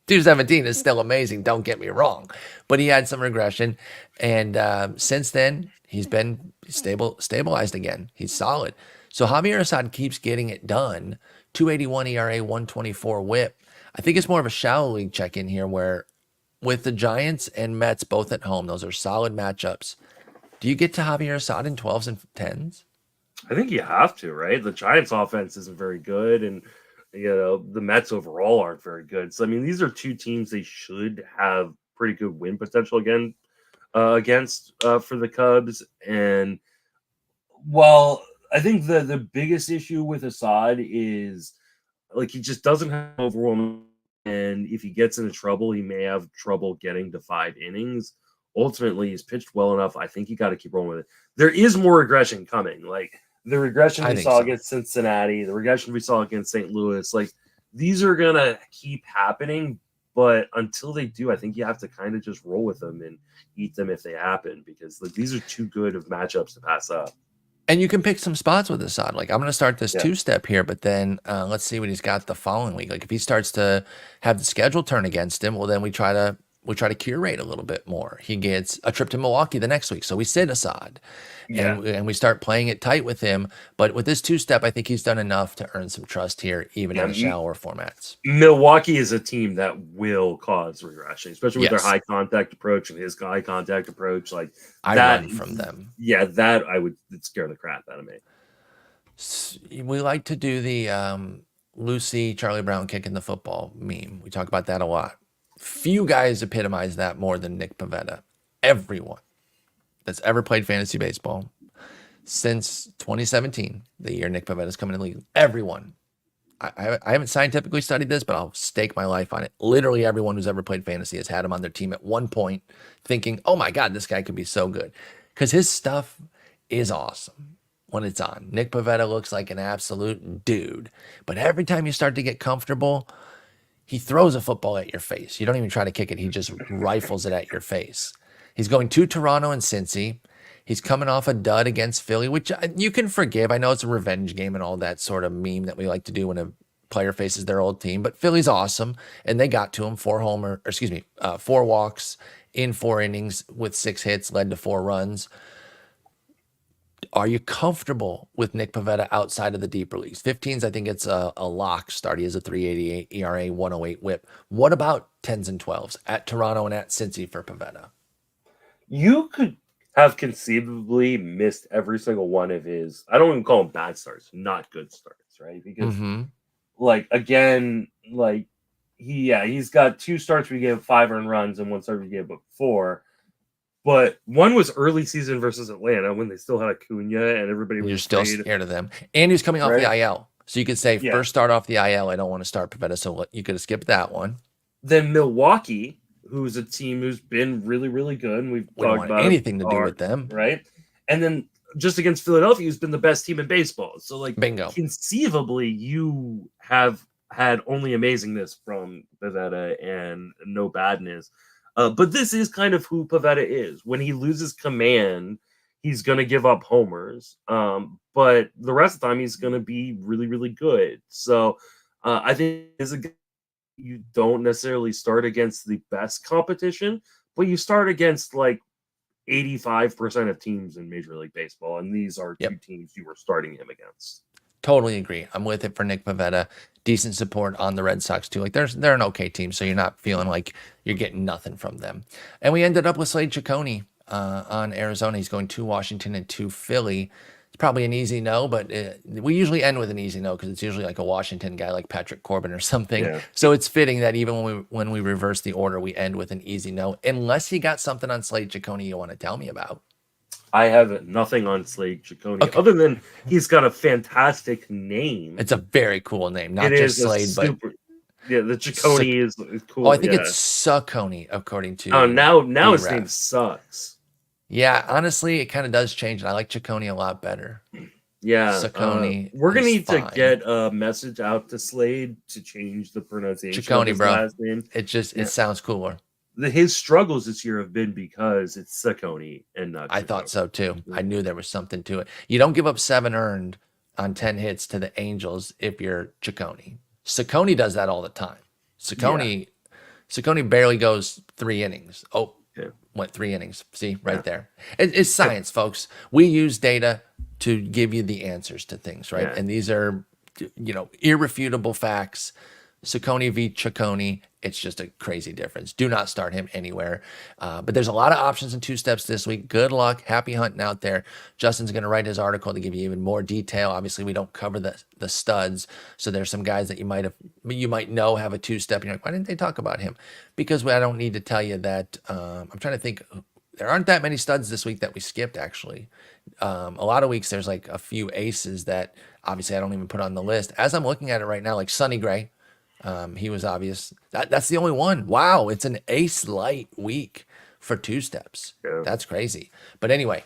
2.17 is still amazing, don't get me wrong, but he had some regression, and since then he's been stabilized again. He's solid. So Javier Assad keeps getting it done. 2.81 ERA, 1.24 WHIP. I think it's more of a shallow league check-in here where with the Giants and Mets both at home, those are solid matchups. Do you get to Javier Assad in 12s and 10s?
I think you have to, right? The Giants offense isn't very good, and the Mets overall aren't very good. So I mean, these are two teams they should have pretty good win potential against for the Cubs. And well, I think the biggest issue with Assad is like he just doesn't have overwhelming, and if he gets into trouble, he may have trouble getting to 5 innings. Ultimately, he's pitched well enough. I think you got to keep rolling with it. There is more regression coming. Like the regression we saw against Cincinnati, the regression we saw against St. Louis, like these are going to keep happening. But until they do, I think you have to kind of just roll with them and eat them if they happen, because like these are too good of matchups to pass up.
And you can pick some spots with Assad. Like I'm going to start this 2-step here, but then let's see what he's got the following week. Like if he starts to have the schedule turn against him, well, then we try to curate a little bit more. He gets a trip to Milwaukee the next week, so we sit Assad, and we start playing it tight with him. But with this 2-step, I think he's done enough to earn some trust here, even in the shallower formats.
Milwaukee is a team that will cause regression, especially with their high contact approach and his high contact approach. Like
I run from them.
Yeah, that would scare the crap out of me.
We like to do the Lucy Charlie Brown kicking the football meme. We talk about that a lot. Few guys epitomize that more than Nick Pivetta. Everyone that's ever played fantasy baseball since 2017, the year Nick Pavetta's coming in the league, everyone I haven't scientifically studied this, but I'll stake my life on it. Literally everyone who's ever played fantasy has had him on their team at one point thinking, oh my God, this guy could be so good. Because his stuff is awesome when it's on. Nick Pivetta looks like an absolute dude. But every time you start to get comfortable, he throws a football at your face. You don't even try to kick it. He just rifles it at your face. He's going to Toronto and Cincy. He's coming off a dud against Philly, which you can forgive. I know it's a revenge game and all that sort of meme that we like to do when a player faces their old team. But Philly's awesome, and they got to him. 4 walks in 4 innings with 6 hits, led to 4 runs. Are you comfortable with Nick Pivetta outside of the deeper leagues? 15s, I think it's a lock start. He has a 3.88 ERA, 108 WHIP. What about 10s and 12s at Toronto and at Cincy for Pivetta?
You could have conceivably missed every single one of his, I don't even call them bad starts, not good starts, right? Because, he's got 2 starts where he gave 5 earned runs and 1 start where he gave up 4. But one was early season versus Atlanta when they still had Acuna and everybody was
You're still scared of them. And he's coming off the IL. So you could say, first start off the IL, I don't want to start Pivetta, so you could have skipped that one.
Then Milwaukee, who's a team who's been really, really good, and we
don't want anything to do with them.
Right? And then just against Philadelphia, who's been the best team in baseball. So,
bingo.
Conceivably, you have had only amazingness from Pivetta and no badness. But this is kind of who Pivetta is. When he loses command, he's going to give up homers. But the rest of the time, he's going to be really, really good. So I think you don't necessarily start against the best competition, but you start against 85% of teams in Major League Baseball. And these are 2 teams you were starting him against.
Totally agree. I'm with it for Nick Pivetta. Decent support on the Red Sox too. They're an okay team, so you're not feeling like you're getting nothing from them. And we ended up with Slade Cecconi on Arizona. He's going to Washington and to Philly. It's probably an easy no, but we usually end with an easy no because it's usually like a Washington guy like Patrick Corbin or something. Yeah. So it's fitting that even when we reverse the order, we end with an easy no, unless you got something on Slade Cecconi you want to tell me about.
I have nothing on Slade Cecconi other than he's got a fantastic name.
It's a very cool name, not just Slade, but
the Cecconi is cool.
Oh, I think it's Cecconi, according to.
Oh, now his name sucks.
Yeah, honestly, it kind of does change, and I like Cecconi a lot better.
Yeah,
Cecconi.
We're gonna need to get a message out to Slade to change the pronunciation
Cecconi,
of his
bro.
last name.
It sounds cooler.
His struggles this year have been because it's Cecconi and not Cecconi.
I thought so too. I knew there was something to it. You don't give up 7 earned on 10 hits to the Angels if you're Cecconi. Cecconi does that all the time. Cecconi barely goes 3 innings. Oh, went 3 innings. See, right there. It's science, folks. We use data to give you the answers to things, right? And these are, irrefutable facts. Cecconi v. Cecconi, it's just a crazy difference. Do not start him anywhere. But there's a lot of options in 2 steps this week. Good luck. Happy hunting out there. Justin's going to write his article to give you even more detail. Obviously, we don't cover the studs. So there's some guys that you might know have a 2-step. You're like, why didn't they talk about him? Because I don't need to tell you that. I'm trying to think. There aren't that many studs this week that we skipped, actually. A lot of weeks there's like a few aces that obviously I don't even put on the list. As I'm looking at it right now, like Sonny Gray. He was obvious. That's the only one. Wow, it's an ace light week for 2 steps. Yeah. That's crazy. But anyway,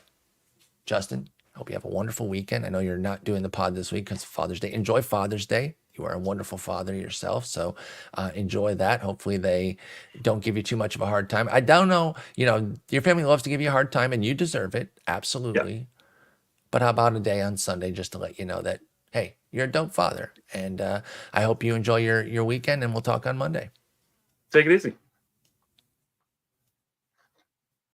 Justin, hope you have a wonderful weekend. I know you're not doing the pod this week because of Father's Day. Enjoy Father's Day. You are a wonderful father yourself, so enjoy that. Hopefully they don't give you too much of a hard time. I don't know. Your family loves to give you a hard time, and you deserve it. Absolutely. Yeah. But how about a day on Sunday just to let you know that, hey, you're a dope father. And I hope you enjoy your weekend, and we'll talk on Monday.
Take it easy.